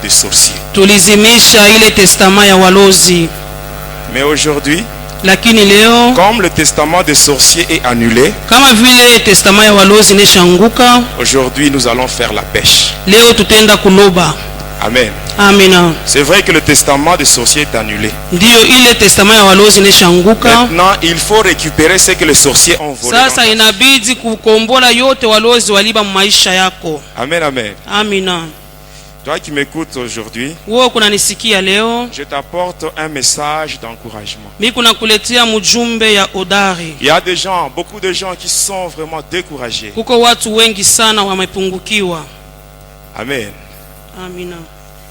des sorciers. Tulizimisha ile testament ya walozi. Mais aujourd'hui, Lakini leo comme le testament des sorciers est annulé, kama vile testament ya walozi ineshanguka, aujourd'hui nous allons faire la pêche. leo tutenda kuloba. Amen. Amina. C'est vrai que le testament des sorciers est annulé. Ndiyo ile testament ya walozi ineshanguka. Maintenant, il faut récupérer ce que les sorciers ont volé. Sasa inabidi kukombola yote walozi waliba maisha yako. Amen, amen. Amina. Toi qui m'écoutes aujourd'hui, Wewe kunanisikia leo, je t'apporte un message d'encouragement. mimi kunakuletea mjumbe ya odari. Il y a des gens, beaucoup de gens qui sont vraiment découragés. Kuko watu wengi sana wamepungukiwa. Amen. Amina.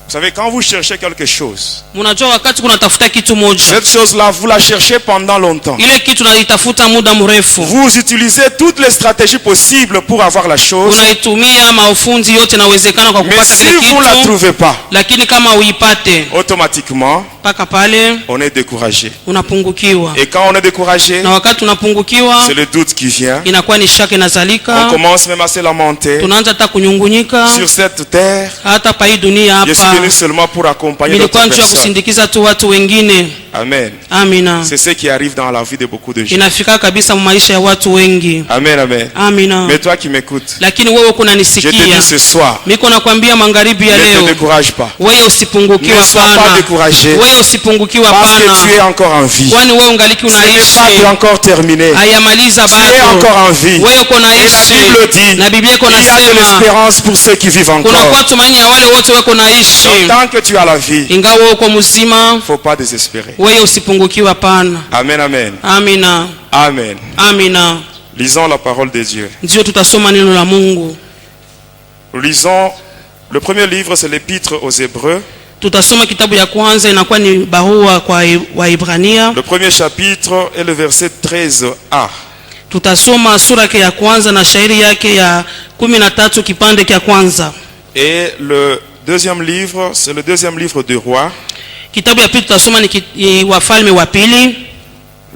Vous savez, quand vous cherchez quelque chose, Munajua wakati kunatafuta kitu moja, cette chose-là, vous la cherchez pendant longtemps. ile kitu naitafuta muda mrefu. Vous utilisez toutes les stratégies possibles pour avoir la chose. Unaitumia maufundi yote nawezekana kwa Mais kupata si kile vous ne la kitu, trouvez pas, lakini kama uipate automatiquement, paka pale on est découragé. unapungukiwa. Et quand on est découragé, Na wakati unapungukiwa, c'est le doute qui vient. inakuwa ni shaka On inazalika, commence même à se lamenter. tunaanza hata kunyungunyika. Sur cette terre, Hata pa hii dunia je suis hapa venu seulement pour accompagner nilikuwa d'autres njoo ya personnes. kusindikiza tu watu wengine. Amen. Amina. C'est ce qui arrive dans la vie de beaucoup de gens. Inafika kabisa maisha ya watu wengi. Amen, amen. Amina. Mais toi qui m'écoutes, Lakini wewe je te kunanisikia, dis ce soir, miko nakwambia magharibi ya ne te leo, décourage pas. wewe usipungukiwe. Ne sois pas Hapana, découragé. wewe usipungukiwe. Parce que tu es Hapana, encore en vie. kwani wewe ungaliki Ce n'est unaishi, pas encore terminé. hayamaliza Tu es encore bado. en vie. Wewe uko Et la naishi, Bible dit, na Biblia iko il y a de nasema l'espérance pour ceux qui vivent kuna encore. kwa tumaini ya wale wote weko naishi. Donc, tant que tu as la vie, il Ingawa uko mzima, ne faut pas désespérer. wewe usipungukiwe. Hapana. Amen, amen. Amina. Amen. Amina. Lisons la parole de Dieu. Ndio tutasoma neno la Mungu. Lisons le premier livre, c'est l'épître aux Hébreux. Tutasoma kitabu ya kwanza, inakuwa ni barua kwa Waibrania. Le premier chapitre est le verset 13a. Tutasoma sura yake ya kwanza na shairi yake ya 13 kipande cha kwanza. Et le deuxième livre, c'est le deuxième livre du roi. Kitabu ya pili tutasoma ni Wafalme wa pili,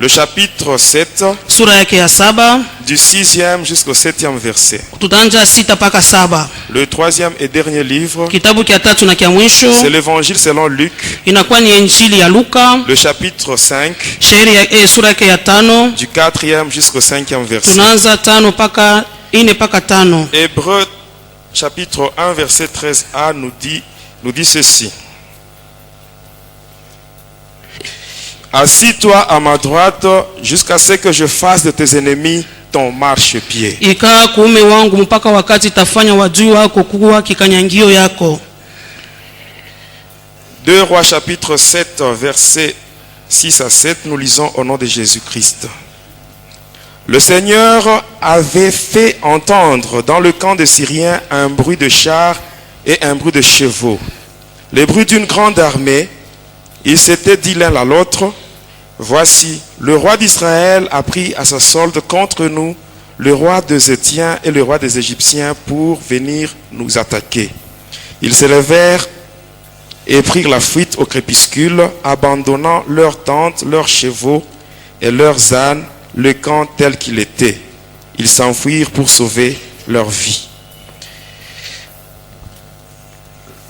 Le chapitre 7, sura yake ya 7, du 6e jusqu'au 7e verset. tutaanza 6 mpaka 7. Le troisième et dernier livre, Kitabu cha tatu na cha mwisho c'est l'évangile selon Luc, inakuwa ni Injili ya Luka, le chapitre 5, shairi ya sura yake ya 5, du 4e jusqu'au 5e verset. tunaanza 5 mpaka 4 mpaka 5. Hébreux chapitre 1 verset 13a nous dit ceci. Assis-toi à ma droite jusqu'à ce que je fasse de tes ennemis ton marchepied. Ikaa kuume wangu mpaka wakati tafanya wadui wako kuwa kikanyangio yako. 2 Rois chapitre 7 verset 6 à 7, nous lisons au nom de Jésus-Christ. Le Seigneur avait fait entendre dans le camp des Syriens un bruit de chars et un bruit de chevaux, les bruits d'une grande armée. Ils s'étaient dit l'un à l'autre, voici, le roi d'Israël a pris à sa solde contre nous le roi des Étiens et le roi des Égyptiens pour venir nous attaquer. Ils se levèrent et prirent la fuite au crépuscule, abandonnant leurs tentes, leurs chevaux et leurs ânes, le camp tel qu'il était. Ils s'enfuirent pour sauver leur vie.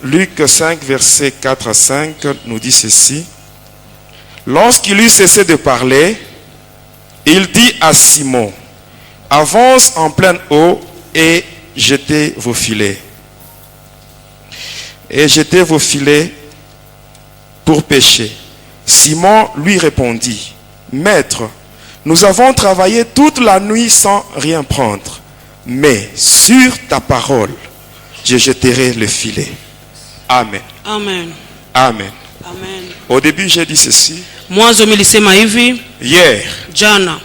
Luc 5, versets 4 à 5 nous dit ceci. Lorsqu'il eut cessé de parler, il dit à Simon, avance en pleine eau et jetez vos filets. Et jetez vos filets pour pêcher. Simon lui répondit, Maître, nous avons travaillé toute la nuit sans rien prendre, mais sur ta parole, je jeterai le filet. Amen. Amen. Amen. Amen. Au début, j'ai dit ceci. Mwanzo nilisema hivi, Hier, jana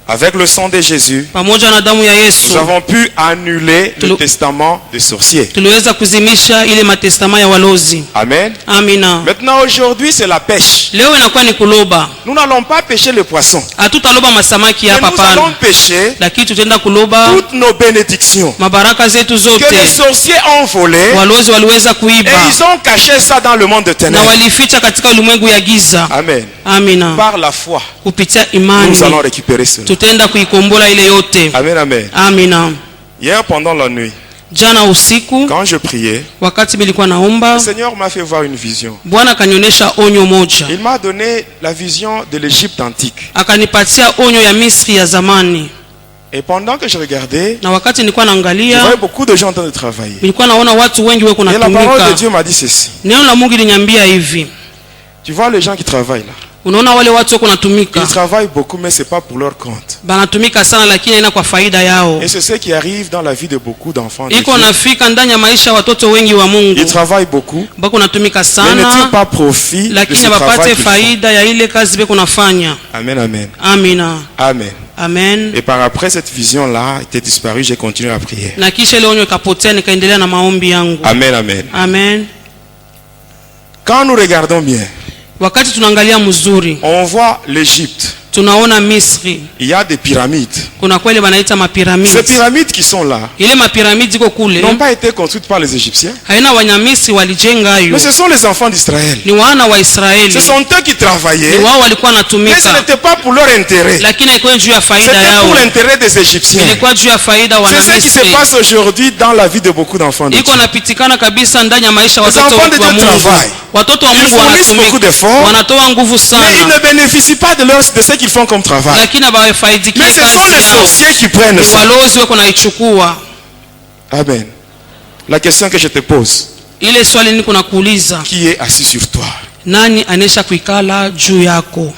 avec le sang de Jésus, pamoja na damu ya nous Yesu avons pu annuler le testament des sorciers. tuliweza kuzimisha ile matestama ya walozi. Amen. Amina. Maintenant, aujourd'hui, c'est la pêche. Leo inakuwa ni kuloba. Nous n'allons pas pêcher le poisson. Hatutaloba masamaki Mais hapa nous allons pana, pêcher lakini tutaenda kuloba toutes nos bénédictions mabaraka zetu que les zote sorciers ont volées walozi waliweza et kuiba ils ont caché ça dans le monde de na ténèbres. walificha katika ulimwengu ya giza. Amen. Amina. Par la foi, Kupitia imani nous allons récupérer cela. tutaenda kuikombola ile yote. Amen, amen. Amina. Hier, pendant la nuit, Jana usiku quand je priais, wakati nilikuwa le naomba, Seigneur m'a fait voir une vision. Bwana akanionyesha onyo moja. Il m'a donné la vision de l'Égypte antique. Akanipatia onyo ya Misri ya zamani. Et pendant que je regardais, Na wakati nilikuwa je naangalia, voyais beaucoup de gens en train de travailler. nilikuwa naona watu wengi wako Et la parole de natumika. Dieu m'a dit ceci. Neno la Mungu liniambia hivi. Tu vois les gens qui travaillent là. Unaona wale watu wako natumika. Ils travaillent beaucoup, mais c'est pas pour leur compte. Banatumika sana lakini haina kwa faida yao. Et c'est ce qui arrive dans la vie de beaucoup d'enfants de Iko Dieu. nafika ndani ya maisha ya watoto wengi wa Mungu. Ils travaillent beaucoup, Bako natumika mais ne tirent sana pas profit de lakini ce travail hawapate qu'ils font. faida ya ile kazi beko nafanya. Amen, amen. Amina. Amen. Amen. Et par après cette vision-là était disparue, j'ai continué à prier. Na kisha ile onyo ikapotea, nikaendelea na maombi yangu. Amen, amen. Amen. Quand nous regardons bien, Wakati tunaangalia mzuri, on voit l'Égypte. tunaona Misri. Il y a des pyramides. Kuna kweli wanaita Ces mapiramidi. pyramides qui sont là Ile mapiramidi ziko kule n'ont pas été construites par les Égyptiens, haina Wanyamisri walijenga hayo. mais ce sont les enfants d'Israël. Ni wana wa Israeli. Ce sont eux qui Ni travaillaient, wao walikuwa mais ce natumika. n'était pas pour leur intérêt. Lakini haikuwa juu ya faida C'était yao. pour l'intérêt des Égyptiens. Ilikuwa juu ya faida C'est ce qui se Wanamisri. passe aujourd'hui dans la vie de beaucoup d'enfants de Iko Dieu. napitikana kabisa ndani ya maisha ya Les watoto enfants de wa Dieu Mungu. travaillent. Watoto wa Ils Mungu fournissent beaucoup wanatumika. d'efforts, Wanatoa nguvu mais ils sana. ne bénéficient pas de ce qu'ils font comme travail. Lakini hawafaidikia Mais ce sont les kazi yao. sorciers qui prennent Ni ça. walozi wako naichukua. Amen. La question que je te pose, Ile swali niko nakuuliza, qui est assis sur toi? nani anesha kuikala juu yako?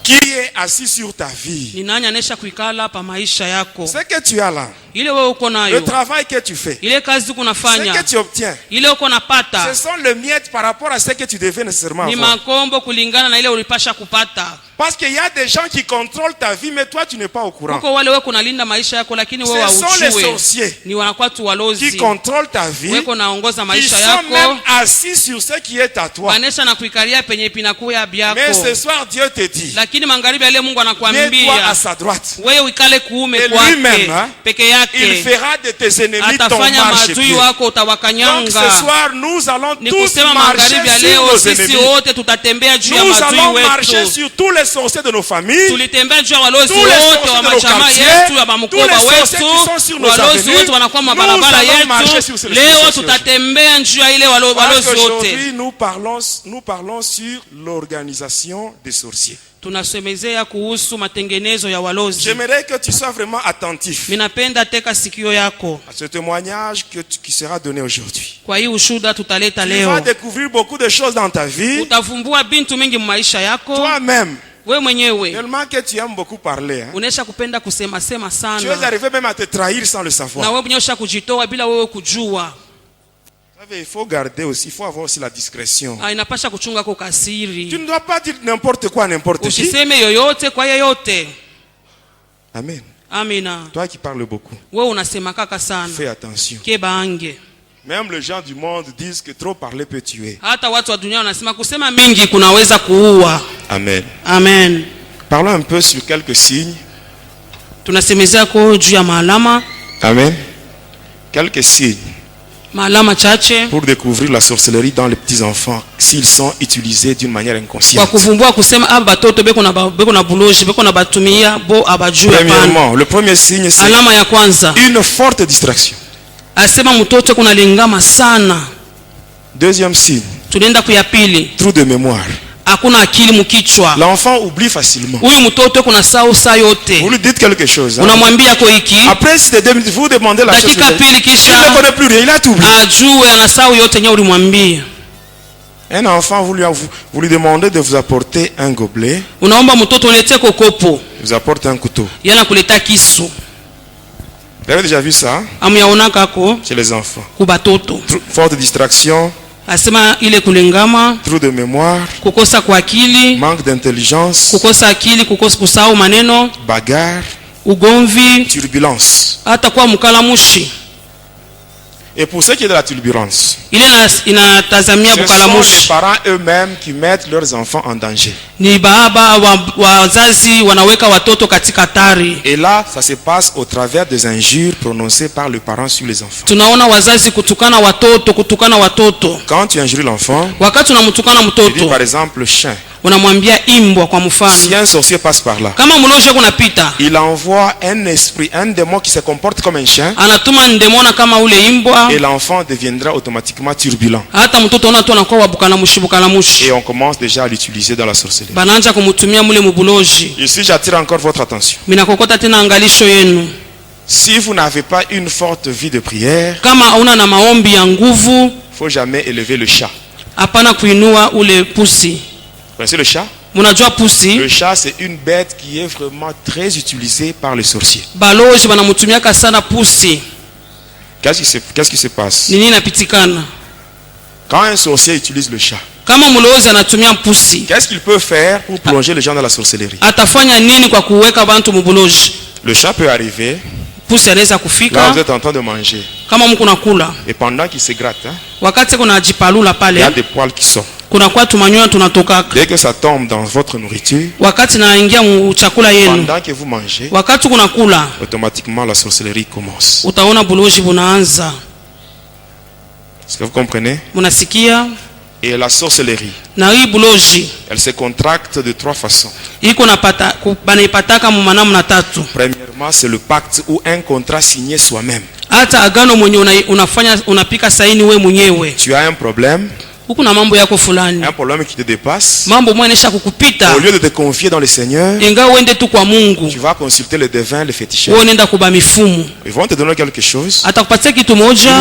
Qui est assis sur ta vie? Ni nani anesha kuikala pa maisha yako? Ce que tu as là, Ile wewe uko le nayo, travail que tu fais, ile kazi uko ce nafanya, que tu obtiens, ile uko napata ce sont les miettes par rapport à ce que tu devais nécessairement ni avoir. makombo kulingana na ile ulipasha kupata. Parce qu'il y a des gens qui contrôlent ta vie, mais toi tu n'es pas au courant. Uko wale wewe kunalinda maisha yako lakini wewe Ce sont les haujui. sorciers Ni wanakuwa tu qui walozi. contrôlent ta vie, Wewe naongoza qui maisha sont même yako. assis sur ce qui est à toi. Wanesha na kuikalia penye pinakuya byako. Mais ce soir, Dieu te dit, Lakini magharibi ya leo Mungu mets-toi à anakuambia sa droite. wewe uikale kuume Et kwake lui-même, hein, peke Il yake. fera de tes ennemis ton Atafanya marchepied. maadui wako Donc utawakanyanga. ce soir, nous allons Ni tous kusema marcher magharibi ya sur leo nos sisi ennemis. wote tutatembea juu ya Nous maadui allons marcher wetu. sur tous les sorciers de nos familles. Tulitembea juu ya walozi Tous les wote sorciers wa de nos majamaa quartiers, yetu ya tous mamukoba les sorciers wetu, qui sont sur nos walozi avenues, wote wanakuwa nous mabarabara allons marcher yetu. sur ces Leo sorciers. tutatembea juu ya ile Parce walozi wote. qu'aujourd'hui, nous parlons sur l'organisation des sorciers. Tunasemezea kuhusu matengenezo ya walozi. J'aimerais que tu sois vraiment attentif Minapenda teka sikio yako à ce témoignage qui sera donné aujourd'hui. kwa hii ushuda tutaleta Tu vas leo. découvrir beaucoup de choses dans ta vie, Utavumbua bintu mingi maisha yako. toi-même. We mwenyewe Tellement que tu aimes beaucoup parler. Hein. unesha kupenda kusema sema Tu es sana. arrivé même à te trahir sans le Na savoir. wewe mwenyewe kujitoa bila wewe kujua. Vous savez, il faut garder aussi, il faut avoir aussi la discrétion. Inapasha kuchunga kwa Tu kasiri. ne dois pas dire n'importe quoi, n'importe qui. Usiseme yoyote kwa yeyote. Amen. Amina. Toi qui parles beaucoup, Wewe unasema kaka sana. fais attention. Kebange. Même les gens du monde disent que trop parler peut tuer. Hata watu wa dunia wanasema kusema mingi kunaweza kuua. Amen. Amen. Parlons un peu sur quelques signes. Tunasemezea kwa juu ya maalama. Amen. Quelques signes Maalama chache pour découvrir la sorcellerie dans les petits-enfants s'ils sont utilisés d'une manière kwa inconsciente. kuvumbua kusema aba batoto beko na buloji beko na batumia bo abajue pana. Premièrement, le premier signe, c'est Alama ya kwanza une forte distraction. asema mtoto kuna lingama sana. Deuxième signe, Tunaenda kuya pili, trou de mémoire. hakuna akili mkichwa. L'enfant oublie facilement. Huyu mtoto kuna saa yote. Vous lui dites quelque chose. Hein? Unamwambia kwa hiki, Après, c'est 2 minutes, vous demandez la chose. dakika pili Il ne kisha connaît plus rien, il a tout oublié. ajue anasahau yote nyo ulimwambia. Un enfant, vous lui demandez de vous apporter un gobelet, Unaomba mtoto ulete kokopo, il vous apporte un couteau. yana kuleta kisu. Vous avez déjà vu ça Amuyaonaka ko chez les enfants? kubatoto. Forte distraction, Asema ile kulingama, trou de mémoire, kukosa kwa akili, manque d'intelligence, kukosa akili, kukosa kusahau maneno, bagarre, ugomvi, turbulence. hata kuwa mkalamushi. Et pour ce qui est de la turbulence, Ile inatazamia ce sont les bukalamushi. parents eux-mêmes qui mettent leurs enfants en danger. Ni baba wazazi wanaweka watoto katika hatari. Et là, ça se passe au travers des injures prononcées par le parent sur les enfants. Tunaona wazazi kutukana watoto. Quand tu injures l'enfant, Wakati unamtukana tu dis mtoto, par exemple chien. unamwambia imbwa kwa mfano. Si un sorcier passe par là, Kama mlozi kunapita, il envoie un esprit, un démon qui se comporte comme un chien, anatuma ndemona kama ule imbwa, et l'enfant deviendra automatiquement turbulent. hata mtoto ona tu anakuwa wabukana mushi. Et on commence déjà à l'utiliser dans la sorcellerie. Bananja kumutumia mule mubuloji. Ici, j'attire encore votre attention. Minakokota tena angalisho yenu. Si vous n'avez pas une forte vie de prière, Kama una na maombi ya nguvu, il ne faut jamais élever le chat. hapana kuinua ule pusi. Vous connaissez le chat? Munajua pusi? Le chat, c'est une bête qui est vraiment très utilisée par les sorciers. Baloji banamutumiaka sana pusi. Qu'est-ce qui se passe? Nini napitikana? Quand un sorcier utilise le chat, Kama mlozi anatumia pusi, qu'est-ce qu'il peut faire pour plonger les gens dans la sorcellerie? atafanya nini kwa kuweka bantu mubuloji? Le chat peut arriver, Pusi anaweza là kufika vous êtes en train de manger, kama mko nakula, et pendant qu'il se gratte, wakati kuna jipalula il y a pale, des poils qui sortent. kuna kwa tumanyoya tunatokaka. Dès que ça tombe dans votre nourriture, Wakati naingia mu chakula yenu, pendant que vous mangez, wakati kuna kula, automatiquement la sorcellerie commence. utaona buloji bunaanza. Est-ce que vous comprenez? Munasikia? Et la sorcellerie, Na hii buloji elle se contracte de 3 façons. iko napata banaipataka mu manamna tatu. Premièrement, c'est le pacte ou un contrat signé soi-même. Hata agano mwenye unafanya unapika saini we mwenyewe. Tu as un problème, Huku na mambo yako fulani, un problème qui te dépasse. mambo mwenesha kukupita, Au lieu de te confier dans le Seigneur, ingawa uende tu kwa Mungu, tu vas consulter le devin, le féticheur. wewe nenda kuba mifumu, Ils vont te donner quelque chose, atakupatia kitu moja,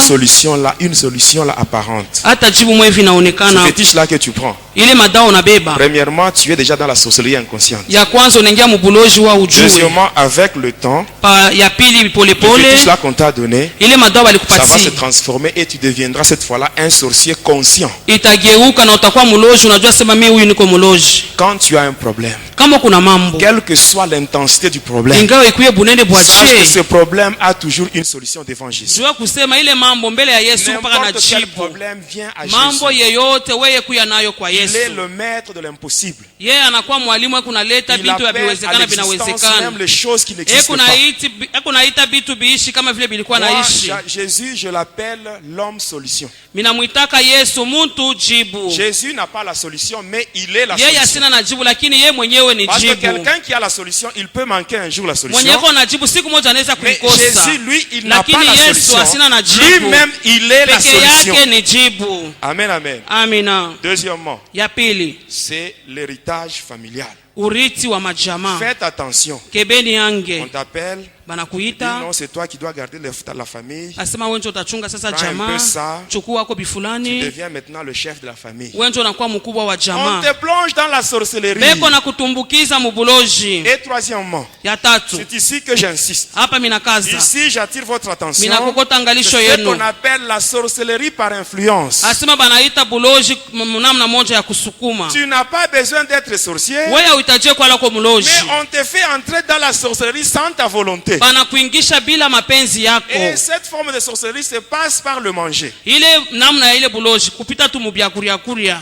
une solution là apparente. hata jibu mwe Ce vinaonekana. fétiche là que tu prends. Ile madawa unabeba, Premièrement, tu es déjà dans la sorcellerie inconsciente. ya kwanza unaingia mubuloji wa ujue, Deuxièmement, avec le temps, ya pili le polepole, fétiche là qu'on t'a donné, ile madawa ça va se walikupatia transformer et tu deviendras cette fois-là un sorcier conscient. itageuka na utakuwa muloji, unajua sema mimi huyu niko muloji. Quand tu as un problème, Kama kuna mambo, quelle que soit l'intensité du problème, ingawa ikuye bunende sache que bwache, ce problème a toujours une solution devant Jésus. jua kusema ile mambo mbele ya Yesu mpaka na N'importe quel jibu. problème vient à Mambo Jésus. yeyote weye kuya nayo kwa Il est Yesu. le maître de l'impossible. Yeye anakuwa mwalimu wa kunaleta Il vitu appelle à viwezekana l'existence vinawezekana. même les choses qui n'existent pas. Kunaita vitu biishi kama vile bilikuwa Moi, naishi. Jésus, je l'appelle l'homme solution. Minamwitaka Yesu muntu jibu. Jésus n'a pas la solution, mais il est la Yeye solution. asina na jibu lakini yeye mwenyewe ni Parce que jibu. quelqu'un qui a la solution, il peut manquer un jour la solution. Mwenye ko na jibu siku moja anaweza Mais kuikosa. Jésus, lui, il n'a pas Lakini la Yesu solution. asina na jibu. Lui-même, il est la Peke solution. yake ni jibu. Amen, amen. Amina. Deuxièmement, Ya pili, c'est l'héritage familial. urithi wa majamaa. Faites attention. Kebeni On yange t'appelle, dis banakuita, non, c'est toi qui dois garder la famille. asema wewe ndio utachunga sasa Prends un peu jamaa. ça. Chukua wako Tu bifulani. deviens maintenant le chef de la famille. Wewe ndio unakuwa mkubwa wa On jamaa. te plonge dans la sorcellerie. Beko na kutumbukiza mubuloji. Et troisièmement, Ya tatu, c'est ici que j'insiste. hapa minakaza, Ici, j'attire votre attention. minakokota angalisho C'est ce yenu. qu'on appelle la sorcellerie par influence. Asema banaita buloji namna moja ya kusukuma. Tu n'as pas besoin d'être sorcier, Wewe uhitajie kwa lako muloji. mais on te fait entrer dans la sorcellerie sans ta volonté. Banakuingisha bila mapenzi Et yako. cette forme de sorcellerie se passe par le manger. Ile namna ya ile buloji kupita tu mubyakuria kuria.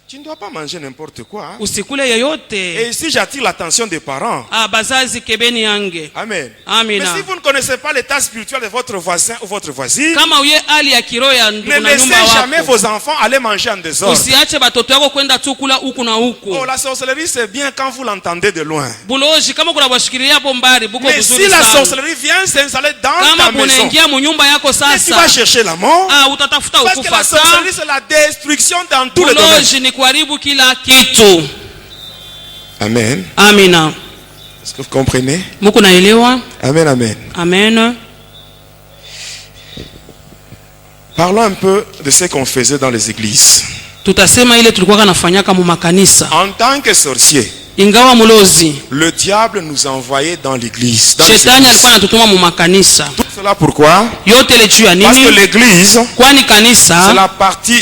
Tu ne dois pas manger n'importe quoi. Hein? Usikule Et yoyote. ici, j'attire l'attention des parents. Bazazi kebeni yange. Amen. Amina. Mais si vous ne connaissez pas l'état spirituel de votre voisin ou votre voisine, Kama uye hali ya kiroho ya ne ndugu na laissez nyumba jamais wako, vos enfants aller manger en désordre. usiache batoto yako kwenda tu kula huku na huku. Oh, la sorcellerie, c'est bien quand vous l'entendez de loin. Buloji kama kuna bashikiria hapo mbali buko Mais vizuri si la sana. sorcellerie vient s'installer dans Kama ta maison, bunaingia mu nyumba yako et tu vas sasa, chercher la mort. utatafuta Parce que la ukufa sorcellerie, sa. c'est la destruction dans tous les domaines. Buloji ni kuharibu kila kitu. Amen. Amina. Est-ce que vous comprenez? Muko naelewa? Amen, amen. Amen. Parlons un peu de ce qu'on faisait dans les églises. Tutasema ile tulikuwa nafanyaka mu makanisa. En tant que sorcier, Ingawa mulozi, le diable nous envoyait dans l'église. dans les shetani églises. alikuwa anatutuma mu makanisa. Tout cela pourquoi? Yote ile juu ya Parce que nini? l'église, Kwani kanisa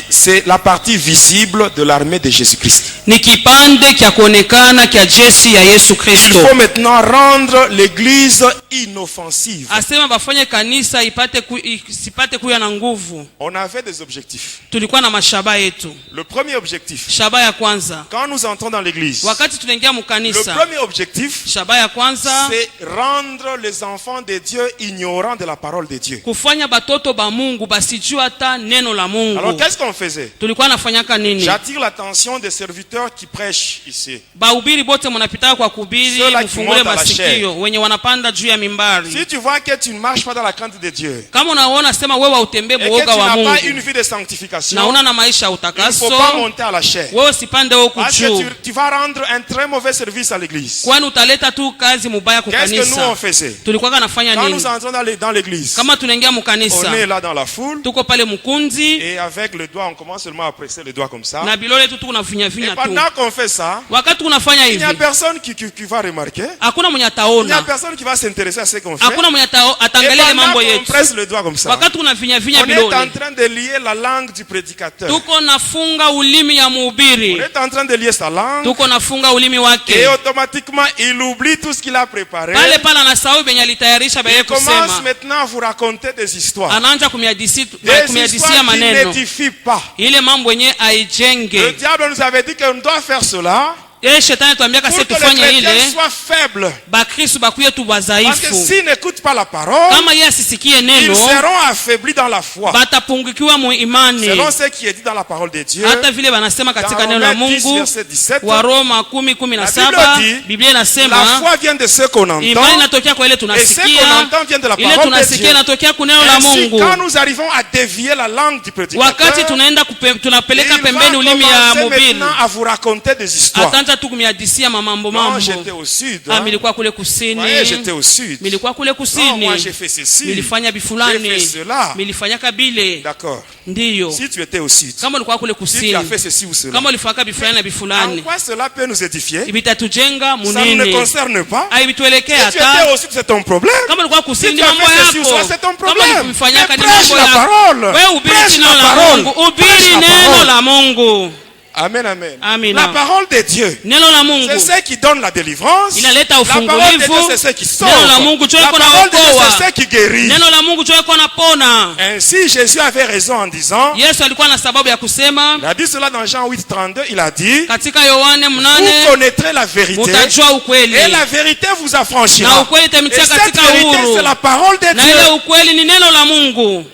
c'est la partie visible de l'armée de Jésus-Christ. ni kipande kya kuonekana kya jeshi ya Yesu Il Kristo. faut maintenant rendre l'église inoffensive. Asema bafanye kanisa isipate kuya na nguvu. On avait des objectifs. Tulikuwa na mashaba yetu. Le premier objectif, Shaba ya kwanza, quand nous entrons dans l'église, wakati tunaingia tunaingia Le mkanisa, premier objectif, shabaha ya kwanza c'est rendre les enfants de Dieu ignorants de la parole de Dieu. kufanya batoto ba Mungu basijua hata neno la Mungu. Alors qu'est-ce qu'on faisait? Tulikuwa nafanyaka nini? J'attire l'attention des serviteurs qui prêchent ici. Bahubiri bote mnapita kwa kuhubiri, Ceux-là qui mfungule montent à la masikio, chair. wenye wanapanda juu ya mimbari. Si tu vois que tu ne marches pas dans la crainte de Dieu, Kama unaona sema wewe utembee et que tu muoga wa n'as pas Mungu une vie de sanctification, na una na maisha ya il ne utakaso, faut pas monter à la chair. wewe usipande huko Parce juu, que tu vas rendre un très mauvais service à l'église. kwani utaleta tu kazi mubaya kwa Qu'est-ce que nous on kanisa. faisait? Tulikuwa nafanya Quand nini? nous entrons dans l'église, Kama tunaingia on est mkanisa, là dans la foule, tuko pale mkunzi et avec le doigt, on commence seulement à presser le doigt comme ça. na bilole tu tunafinya Et finya tu. pendant qu'on fait ça, Wakati tunafanya il n'y a hivi, personne qui va remarquer. hakuna mwenye Il n'y a ataona, personne qui va s'intéresser à ce qu'on fait. hakuna mwenye Et ataangalia ile pendant mambo qu'on yetu. presse le doigt comme ça, Wakati tunafinya finya on est en bilole, train de lier la langue du prédicateur. tuko nafunga ulimi ya On mhubiri, est en train de lier sa langue. tuko nafunga ulimi Et wake. automatiquement, il oublie tout ce qu'il a préparé. Pale pale anasahau benye alitayarisha Il baye commence kusema, maintenant à vous raconter des histoires. anaanza kumyadisia Des histoires qui maneno n'édifient pas. ile mambo yenye Le aijenge. diable nous avait dit qu'on doit faire cela Shetani tuambiaka pour sisi que les tufanye chrétiens ile soient faibles. bakristo bakuye tu Parce que wazaifu, s'ils n'écoutent pas la parole, kama yeye asisikie ils neno seront affaiblis dans la foi. batapungukiwa mu imani, Selon ce qui est dit dans la parole de Dieu, hata vile banasema katika dans neno la Romains 10, Mungu verset 17, wa Roma 10:17, La Bible dit, Biblia la inasema foi vient de ce qu'on imani entend, inatokea kwa ile et ce qu'on tunasikia, entend vient de la ile parole de tunasikia Dieu. inatokea kwa neno la Ainsi, Mungu. quand nous arrivons à dévier la langue du Wakati prédicateur, tunaenda tunapeleka il va pembeni ulimi ya commencer mhubiri, maintenant à vous raconter des histoires. ataanza tu kumyadisia mambo Non, mambo. j'étais au sud. Ah, Hein. milikuwa kule Vous kusini, voyez, j'étais au sud. milikuwa kule Non, kusini, moi j'ai fait ceci. milifanya J'ai fait bifulani, cela. milifanyaka bile. D'accord. Ndiyo, Si tu étais au sud, kama ulikuwa kule si tu as kusini, fait ceci ou cela, kama ulifaka bifulani na en bifulani, quoi cela peut nous édifier? vitatujenga Ça ne nous munini, concerne pas. haivituelekea Si tu hata. étais au sud, c'est ton problème. Kama ulikuwa Si kusini, tu as mambo fait ceci ou cela, yako. c'est ton Kama problème. ulifanyaka ni Mais prêche mambo la yako. parole. Wewe ubiri Prêche neno la la parole. Mungu, ubiri Prêche la neno parole. la Mungu. Amen, amen. Amina. La parole de Dieu, Neno la Mungu c'est ce qui donne la délivrance. inaleta La parole de Dieu, ufungulivu. c'est ce qui sauve. Neno la Mungu ndio La iko parole de Dieu, naokoa. c'est ce qui guérit. Neno la Mungu ndio iko napona. Ainsi, Jésus avait raison en disant, Yesu alikuwa na sababu ya kusema il a dit cela dans Jean 8, 32, il a dit, katika Yohane vous 8, connaîtrez la vérité, mutajua ukweli et la vérité vous na affranchira. ukweli Et itamtia cette katika vérité, huru, c'est la parole de na ile Dieu. ukweli ni neno la Mungu.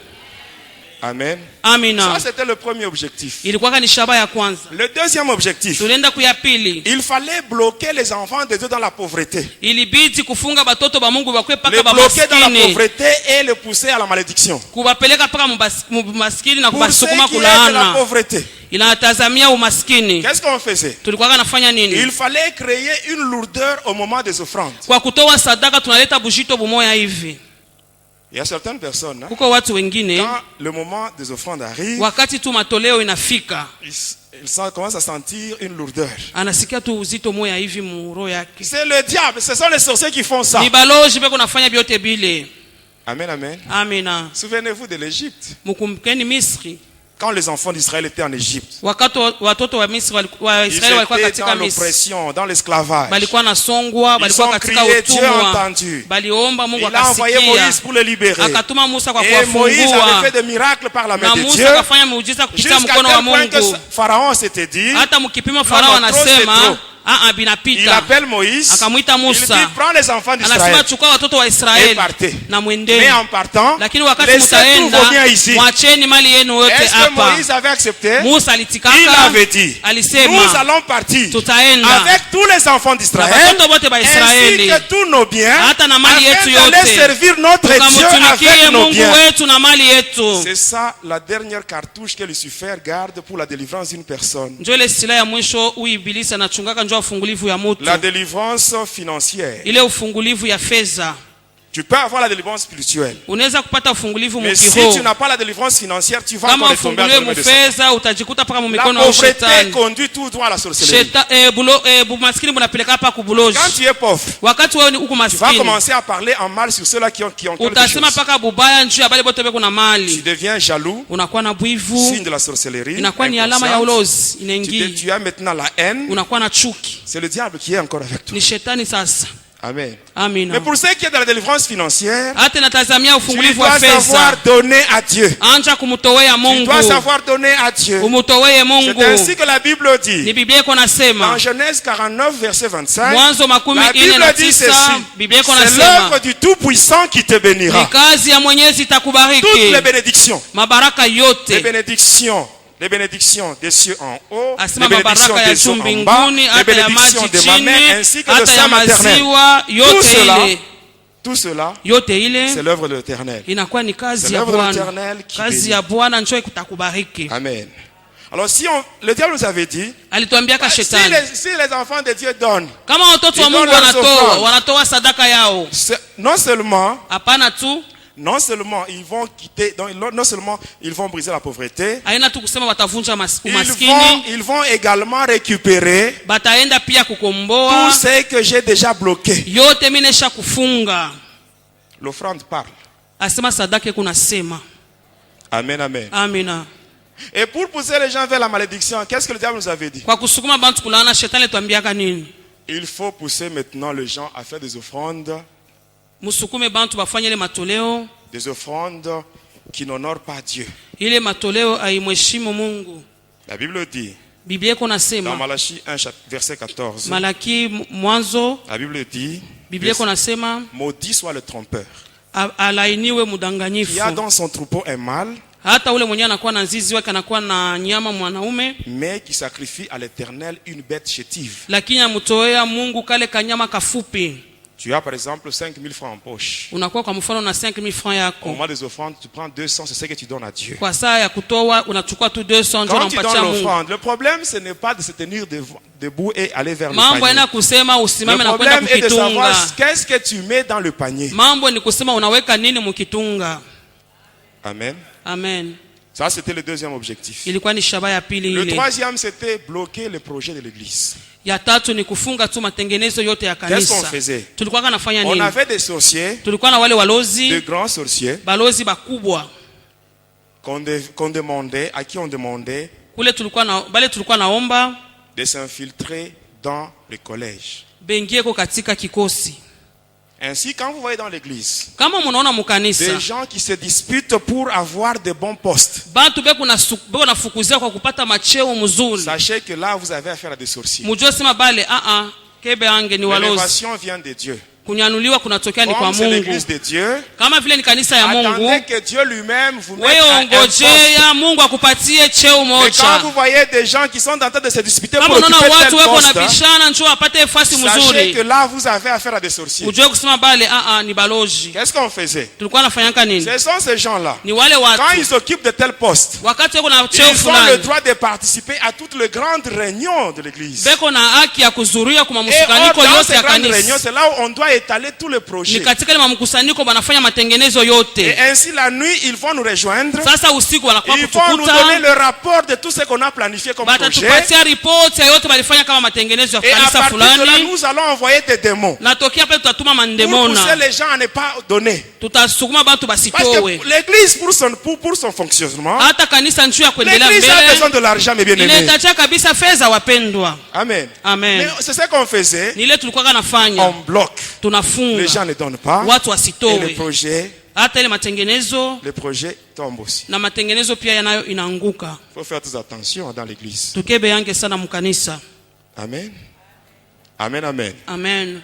Amen. Amina. Ça, c'était le premier objectif. Ilikuwa ni shaba ya kwanza. Le deuxième objectif, Tulienda kuya pili, il fallait bloquer les enfants de Dieu dans la pauvreté. ilibidi kufunga batoto ba Mungu bakwe Les paka ba bloquer dans la maskini, pauvreté et les pousser à la malédiction. kubapeleka paka maskini na Pour ceux kubasukuma qui aiment la kulaana. pauvreté, Inatazamia umaskini. qu'est-ce qu'on faisait? Tulikuwa nafanya nini? Il fallait créer une lourdeur au moment des offrandes. Kwa kutoa sadaka tunaleta bujito bumoya hivi. Il y a certaines personnes, hein, Kuko watu wengine quand le moment des offrandes arrive, wakati tu matoleo inafika, ils commencent à sentir une lourdeur. anasikia tu uzito moya hivi muro yake. C'est le diable, ce sont les sorciers qui font ça. Ni baloji beko nafanya byote bile. Amen, amen. Amina. Souvenez-vous de l'Égypte. Mukumbukeni Misri. Quand les enfants d'Israël étaient en Égypte, Wakati watoto wa Misri wa ils Israeli walikuwa étaient katika dans Misri. l'oppression, dans l'esclavage. Balikuwa nasongwa, Ils balikuwa ont katika crié, Dieu a utumwa. entendu. Baliomba Mungu Il a envoyé akasikia. Moïse pour les libérer. Akatuma Musa kwa Et Moïse avait kuwafungua. fait des miracles par la main Na de Dieu. Musa akafanya muujiza kupitia Jusqu'à mkono wa tel point que Mungu. Pharaon s'était dit, Hata mkipima Farao Non, trop, c'est anasema trop. Il binapita. appelle Moïse. Akamwita Il dit, Musa. prends les enfants Anasema d'Israël chukua watoto wa et Israeli partez. na Mais mwendeni. en partant, Lakini wakati laissez tous mtaenda vos biens ici. mwacheni mali yenu yote Est-ce que hapa. Moïse avait accepté? Musa Il alitikaka, avait dit, alisema nous allons partir tutaenda avec tous les enfants na d'Israël watoto wote ba ainsi Israeli que tous nos biens hata na mali yetu afin d'aller yote, servir notre Dieu tukamtumikie avec nos Mungu biens. wetu na mali yetu. C'est ça la dernière cartouche que Lucifer garde pour la délivrance d'une personne. Njo ile silaha ya mwisho huyu ibilisi anachungaka, njo ufungulivu ya mutu, La délivrance financière. ile ufungulivu ya fedha. Tu peux avoir la délivrance spirituelle. Unaweza kupata ufungulivu Mais si mukiroho. tu n'as pas la délivrance financière, tu vas Kama encore tomber ufunguliwe entre les mains de Satan. mufedha utajikuta paka La mumikono ya pauvreté shetani. conduit tout droit à la sorcellerie. Bumaskini bunapeleka hapa kubuloji. Quand tu es pauvre, Wakati wewe uko tu vas maskini, commencer à parler en mal sur ceux-là qui ont quelque utasema chose. paka bubaya njuu ya bale bote beko na Tu mali. deviens jaloux, Unakuwa na bwivu, signe de la sorcellerie. inakuwa ni alama ya inconsciente. ulozi inaingia. Tu as maintenant la haine. Unakuwa na chuki, C'est le diable qui est encore avec toi. ni shetani sasa. Amen. Amina. Mais pour ceux qui est dans la délivrance financière, Hata natazamia tu ufungulivu wa dois savoir fedha. donner à Dieu. Anja kumutowea Tu Mungu. dois savoir donner à Dieu. Umutowee C'est Mungu. ainsi que la Bible Ni dit. Biblia iko Dans nasema. Genèse 49, verset 25, Mwanzo makumi la ine Bible na dit tisa. ceci. Biblia iko C'est nasema. l'œuvre du Tout-Puissant qui te Ni bénira. kazi ya Mwenyezi Toutes itakubariki. les bénédictions. Mabaraka Les yote. bénédictions des cieux en haut, les Asema bénédictions mabaraka ya des cieux juu en bas, mbinguni, les hata ya bénédictions maji de ma mère chini, ainsi que le hata ya sang maternel. maziwa, yote ile. Tout cela, Yote c'est ile l'œuvre de l'Éternel. inakuwa ni C'est kazi ya l'œuvre de Bwana. l'Éternel qui Kazi bénit. ya Bwana njoo itakubariki. Amen. Alors le diable nous avait dit, Alituambiaka si shetani, si les enfants de Dieu donnent, kama watoto wa Ils Mungu donnent leurs offrandes. wanatoa sadaka yao, non seulement hapana tu ils vont quitter, non seulement ils vont briser la pauvreté, haina tu kusema watavunja umaskini, ils vont également récupérer bataenda pia tout kukomboa ce que j'ai déjà bloqué. yote mimi nesha kufunga. L'offrande parle. Asema sadaka kuna sema. Amen, amen. Amina. Et pour pousser les gens vers la malédiction, qu'est-ce que le diable nous avait dit? Kwa kusukuma bantu kulaana, shetani tuambiaka nini? Il faut pousser maintenant les gens à faire des offrandes Musukume bantu bafanye ile matoleo, qui n'honorent pas Dieu. ile matoleo aimheshimu Mungu. La Bible dit, Biblia iko dans nasema, Malachie 1, verset 14, Malaki mwanzo, la Bible dit, Biblia iko nasema, maudit soit le trompeur, alainiwe qui mudanganyifu. a dans son troupeau un mâle, Hata ule mwenye anakuwa na nzizi wake anakuwa na nyama mwanaume, mais qui sacrifie à l'Éternel une bête chétive. lakini amutoea Mungu kale kanyama kafupi. Tu as par exemple 5 000 francs en poche. Unakuwa kwa mfano na 5000 francs Au yako. moment des offrandes, tu prends 200, c'est ce que tu donnes à Dieu. Kwa saa ya kutoa unachukua tu 200 njoo Quand tu unampatia donnes Mungu. l'offrande, le problème ce n'est pas de se tenir debout et aller vers le Mambo panier. yana kusema usimame Le na kwenda problème est de savoir kukitunga. qu'est-ce que tu mets dans le panier. Mambo ni kusema unaweka nini mukitunga. Amen. Amen. Ça, c'était le deuxième objectif. Ilikuwa ni shaba ya pili Le ile. troisième, c'était bloquer le projet de l'église. Ya tatu ni kufunga tu matengenezo yote ya Qu'est-ce qu'on kanisa. faisait? Tulikuwa kanafanya On nini? avait des sorciers, Tulikuwa na wale de walozi, grands sorciers, balozi bakubwa. qu'on demandait, à qui on demandait Kule tulikuwa naomba de s'infiltrer dans le collège. bengieko katika kikosi. Ainsi, quand vous voyez dans l'église Kama munaona mukanisa, des gens qui se disputent pour avoir de bons postes, bantu beko nafukuzia kwa kupata macheo mzuri. sachez que là, vous avez affaire à des sorciers. Mujue sema bale kebe ange ni walozi. L'élévation vient de Dieu. Kunyanuliwa kunatokea ni kwa Comme c'est Mungu. l'église de Dieu, Kama vile ni kanisa ya attendez Mungu, que Dieu lui-même vous mette wewe à un poste. ongojea Mungu akupatie cheo Et quand moja. vous voyez des gens qui sont en train de se disputer pour Kama unaona occuper tel watu weko na poste, bishana njoo apate nafasi sachez mzuri. que là, vous avez affaire à des sorciers. Ujue kusema bale ni balozi. Qu'est-ce qu'on faisait? Tulikuwa nafanyaka nini? Ce sont ces gens-là. Ni wale Quand watu ils s'occupent de tel poste, wakati weko na cheo ils ont le fulani, droit de participer à toutes les grandes réunions de l'église. beko na haki ya kuzuria kwa Et mkusanyiko dans yote ces ya grandes réunions, kanisa. c'est là où on doit étaler tous les Ni projets. katika ile mkusanyiko banafanya matengenezo Et yote. ainsi, la nuit, ils vont nous rejoindre. Sasa usiku wanakuwa Ils vont nous donner kutukuta, le rapport de tout ce qu'on a planifié comme projet. batatupatia ripoti ya yote walifanya kama matengenezo ya Et à kanisa partir de là, fulani. nous allons envoyer des démons Natokea pale tutatuma pour pousser mandemona, les gens à ne pas donner. tutasukuma bantu Parce que basitowe. l'église, pour son fonctionnement, Hata kanisa njuu ya kuendelea l'église a besoin mbele de l'argent, mes bien-aimés. inahitaji kabisa fedha, wapendwa. Amen. Amen. Mais c'est ce qu'on faisait. Ni ile tulikuwa kanafanya, On bloque. Les tunafunga gens ne donnent pas. watu Et wasitowe. Hata ile matengenezo le projet tombe aussi. na matengenezo pia yanayo inaanguka. Il faut faire très attention dans l'église. Tukebe yange sana mkanisa. Amen. Amen, amen. Amen.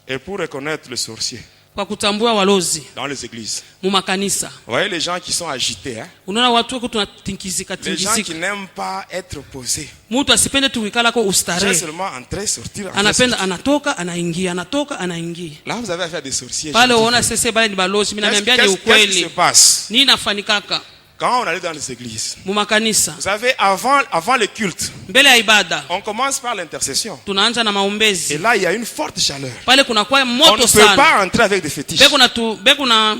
Et pour reconnaître le sorcier Kwa kutambua walozi dans les églises, mu makanisa, vous voyez les gens qui sont agités, hein? unaona watu wako tunatinkizika Les gens qui tingizika. n'aiment pas être posés. Mtu asipende tuikala kwa J'ai ustare, seulement entrer, sortir, entrer, anapenda sortir. anatoka anaingia, anatoka anaingia. Là, vous avez affaire à des sorciers. Pale je vous unaona dis. sese bale ni balozi, mimi Qu'est-ce naambia ni qu'est-ce qui se ukweli. passe Nini nafanikaka quand on allait dans les églises? mu makanisa? Vous savez, avant le culte, Mbele ya ibada on commence par l'intercession. tunaanza na Et maombezi. là, il y a une forte chaleur. Pale kunakuwa On moto ne peut sana. pas entrer avec des fétiches. Beko na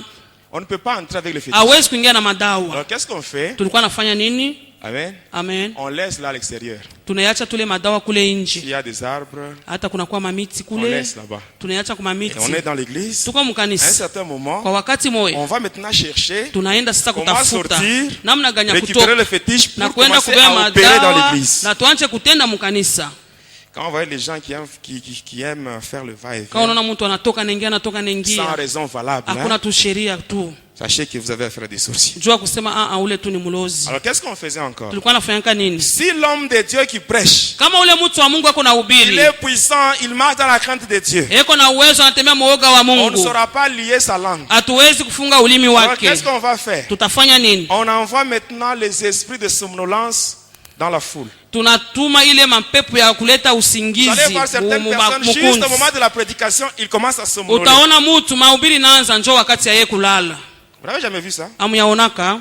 On ne peut pas entrer avec les fétiches. hawezi kuingia na madawa. Alors, qu'est-ce qu'on fait? Tulikuwa nafanya nini? Amen. Amen. On laisse là à l'extérieur. Tunaacha tule madawa kule Il nje. y a des arbres, Hata kunakuwa mamiti on kule, laisse là-bas. tunaacha kwa Et on est mamiti. dans l'église. Tuko À un mkanisa. certain moment, Kwa wakati moyo on va maintenant chercher tunaenda sasa comment kutafuta sortir, namna gani ya récupérer kutoka le fétiche na pour kwenda commencer kubeba à opérer dans madawa l'église. na tuanze kutenda mkanisa. Quand on voit les gens qui aiment faire le Kama va-et-vient unaona mtu anatoka naingia sans naingia, raison valable, hakuna hein, tu sheria tu. sachez que vous avez affaire à des sorciers. Jua kusema ule tu ni mlozi. Alors qu'est-ce qu'on faisait encore? Tulikuwa nafanyaka nini? Si l'homme de Dieu qui prêche, Kama ule mtu wa Mungu ako na il ubiri, est puissant, il marche dans la crainte de Dieu, eko na uwezo, anatembea mwoga wa on ne Mungu, saura pas lier sa langue. hatuwezi kufunga ulimi Alors wake. qu'est-ce qu'on va faire? Tutafanya nini? On envoie maintenant les esprits de somnolence dans la foule. Tunatuma ile mapepo ya kuleta Vous usingizi allez voir certaines personnes, juste mukunzi. au moment de la prédication, ils commencent à somnoler. Utaona mtu mahubiri naanza njoo wakati ya yeye kulala. Vous n'avez jamais vu ça? Amuyaonaka?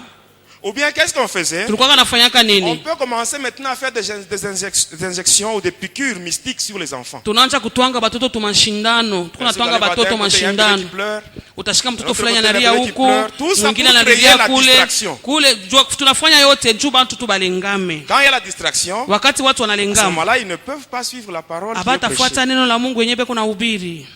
Ou bien qu'est-ce qu'on faisait? Tulikuwa nafanyaka On nini? peut commencer maintenant à faire des injections ou des piqûres mystiques sur les enfants. Tunaanza kutwanga batoto tumashindano. Tuko natwanga batoto mashindano. Utashika mtoto fulani analia huku, mwingine analia kule. Tunafanya yote juu bantu tubalengame. Quand il y a la distraction, wakati watu à ce wanalengama, moment-là, ils ne peuvent pas suivre la parole qui est abatafuata prêchée. neno la Mungu yenyewe beko na ubiri.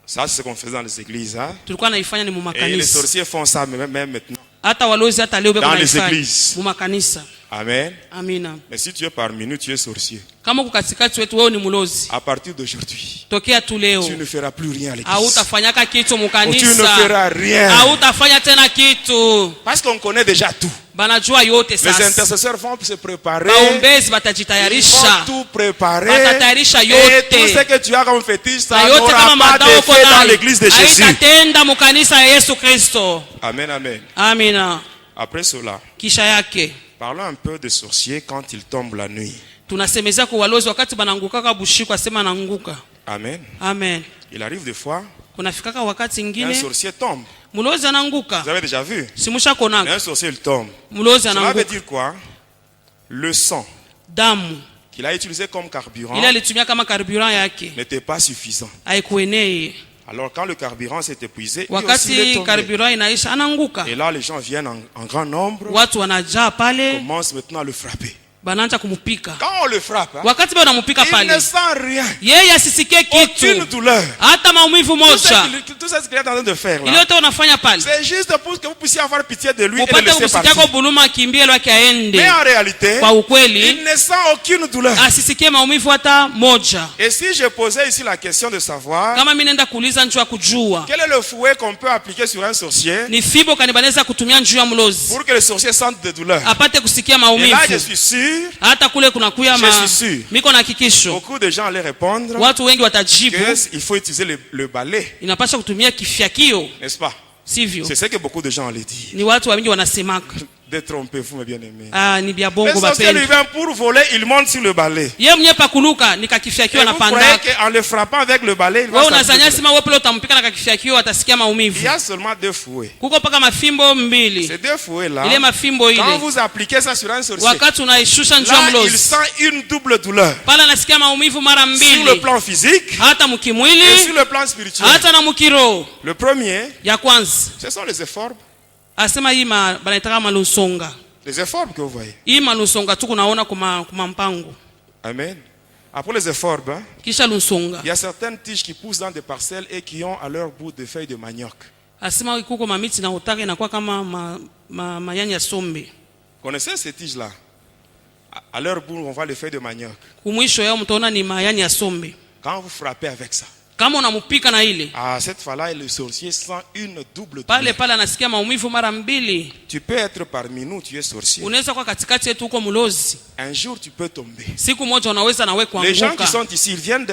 Ça, c'est ce qu'on faisait dans les églises. Hein? Tulikuwa naifanya ni mu Et les makanisa. sorciers font ça même maintenant. Hata walozi hata leo beko Dans les naifanya églises. mu makanisa. Amen. Amina. Mais si tu es parmi nous, tu es sorcier. Kama kukatikati wetu wewe ni mlozi, À partir d'aujourd'hui, tokea tu leo tu ne feras plus rien à l'église. hautafanyaka kitu Ou tu ne mukanisa, feras rien. hautafanya tena kitu. Parce qu'on connaît déjà tout. Banajua yote Les sasa. intercesseurs vont se préparer. Baombezi Ils batajitayarisha, vont tout préparer. batatayarisha Et tout ce yote. que tu as comme fétiche, ça Na yote n'aura kama pas madao uko d'effet dans nayo l'église de Jésus. haitatenda mukanisa ya Yesu Kristo. Amen, amen. Amina. Après cela, Kisha yake parlons un peu des sorciers quand ils tombent la nuit. tunasemezea kwa walozi wakati banangukaka bushiku, asema ananguka. Amen. Amen. Il arrive des fois, Kunafikaka wakati un ingine sorcier tombe. mlozi ananguka. Vous avez déjà vu? Simusha Mais konaka un sorcier, il tombe. mlozi Cela veut ananguka. dire quoi? Le sang Damu qu'il a utilisé comme carburant ile alitumia kama carburant yake n'était pas suffisant. haikuenee. Alors quand le carburant s'est épuisé, lui aussi il est Wakati tombé. carburant inaisha ananguka. Et là, les gens viennent en grand nombre, Watu wanajaa pale, commencent maintenant à le frapper. banaanza kumupika. Quand on le frappe, hein, Wakati bado namupika il pale, ne sent rien. yeye asisikie Aucune kitu, douleur. hata maumivu Tout moja. ce qu'il est en train de faire Ile là, yote unafanya pale c'est juste pour que vous puissiez avoir pitié de lui et le upate laisser kusikia kwa partir. buluma, akimbie lwake aende. Mais en réalité, Kwa il ukweli ne sent aucune douleur. asisikie maumivu hata moja. Et si je posais ici la question de savoir Kama mimi nenda kuuliza njoo ya kujua quel est le fouet qu'on peut appliquer sur un sorcier ni fibo kanibaneza kutumia njoo ya mlozi pour que le sorcier sente de douleur. apate kusikia Et là, je maumivu, suis sûr, hata kule kunakuya Je suis sûr. miko na hakikisho, beaucoup de gens allaient répondre watu wengi watajibu qu'il faut utiliser le balai, inapaswa kutumia kifyakio, n'est-ce pas? sivyo? C'est ce que beaucoup de gens allaient dire. Ni watu wengi wanasemaka Détrompez-vous, mes bien-aimés. ni bia Le bongo sorcier lui bapendi. vient pour voler, il monte sur le balai. Ye mwenye pakuluka ni Et kakifyakio vous croyez anapandaka. qu'en le frappant avec le balai, il va Wewe sentir unazania douleur. sema wewe pale utampika na kakifyakio atasikia Il maumivu. y a seulement deux fouets. Kuko paka mafimbo mbili. Ces deux fouets-là, Ile mafimbo quand ile vous appliquez ça sur un sorcier, wakati unaishusha njoo ya là, il mlozi, sent une double douleur. pale anasikia maumivu mara Sur le mbili, plan physique hata et mkimwili sur le plan spirituel. hata na mkiroho. Le premier, Ya kwanza ce sont les efforts. asema hii banaitaka malusonga. Les efforts que vous voyez. Hii malusonga tu kunaona kuma mpango. Amen. Après les efforts, hein, Kisha lusonga. il y a certaines tiges qui poussent dans des parcelles et qui ont à leur bout des feuilles de manioc. Asema kuko mamiti na utake inakuwa kama mayanya sombe. Connaissez ces tiges-là? À leur bout, on voit les feuilles de manioc. Kumwisho yao mtaona ni mayani ya sombe. Quand vous frappez avec ça, Kama unamupika na ile, à cette fois-là, le sorcier sent une double pale douleur. pale anasikia maumivu mara mbili. Tu peux être parmi nous, tu es sorcier. Unaweza kwa katikati yetu huko mlozi. Un jour, tu peux tomber. Siku moja unaweza nawe Les gens qui kuanguka. sont ici, ils viennent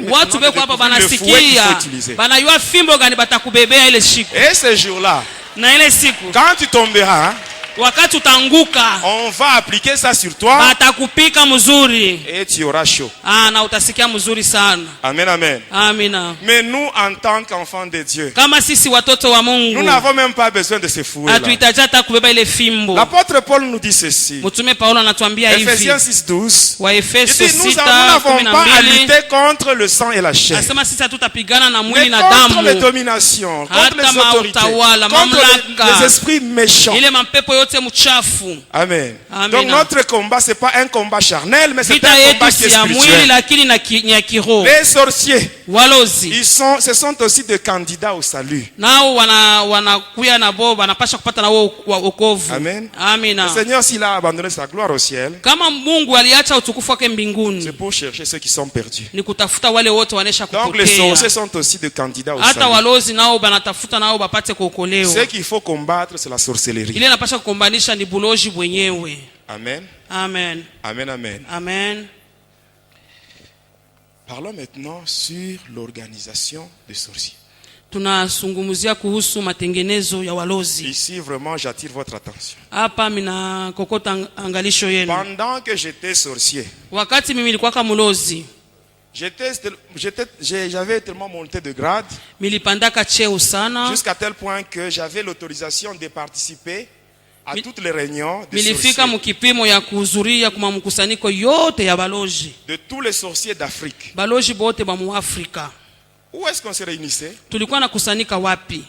Watu maintenant beko hapa de découvrir le fouet qu'il faut banasikia. utiliser. Banayua fimbo gani batakubebea ile siku. Et ce jour-là, Na ile siku quand tu tomberas, hein, wakati utanguka on va appliquer ça sur toi batakupika mzuri. et tu auras chaud. Na utasikia mzuri sana. Amen, amen. Amina. Mais nous, en tant qu'enfants de Dieu, Kama sisi watoto wa nous Mungu n'avons même pas besoin de ces fouets-là. hatuhitaji hata kubeba ile fimbo. L'apôtre Paul nous dit ceci. Mtume Paulo anatuambia hivi. Ephésiens 6:12. Wa Il Efeso dit, nous n'avons pas à 6:12 lutter contre le sang et la chair, asema sisi hatutapigana na mwili mais na contre les damu, dominations, contre hata les autorités, mautawala, contre mamlaka, les esprits méchants. ile mapepo yote mchafu. Amen. Amen. Donc notre combat, c'est pas un combat charnel, mais c'est Vita un yetu combat qui si est ya mwili spirituel. lakini ni ya kiroho. Les sorciers, Walozi ce sont aussi des candidats au salut. nao wanakuya na bo wanapasha kupata na wokovu. Amen. Amina. Le Seigneur, s'il a abandonné sa gloire au ciel, Kama Mungu aliacha utukufu wake mbinguni, c'est pour chercher ceux qui sont perdus. ni kutafuta wale wote wanesha Donc les kupotea. sorciers sont aussi des candidats au Hata salut. walozi nao banatafuta nao bapate kuokolewa. Ce qu'il faut combattre, c'est la sorcellerie. Ile napasha kukombanisha ni buloji mwenyewe. Amen. Amen. Amen, amen. Amen. Parlons maintenant sur l'organisation des sorciers. Tunazungumzia kuhusu matengenezo ya walozi. Ici, vraiment, j'attire votre attention. Hapa mina kokota angalisho yenu. Pendant que j'étais sorcier, Wakati mimi nilikuwa kama mlozi, j'avais tellement monté de grade, nilipandaka cheo sana, jusqu'à tel point que j'avais l'autorisation de participer à toutes les réunions des nilifika sorciers, mukipimo ya kuhudhuria kwa mkusanyiko yote ya baloji. de tous les sorciers d'Afrique. Baloji bote ba mu Afrika. Où est-ce qu'on se réunissait? Tulikuwa na kusanyika wapi?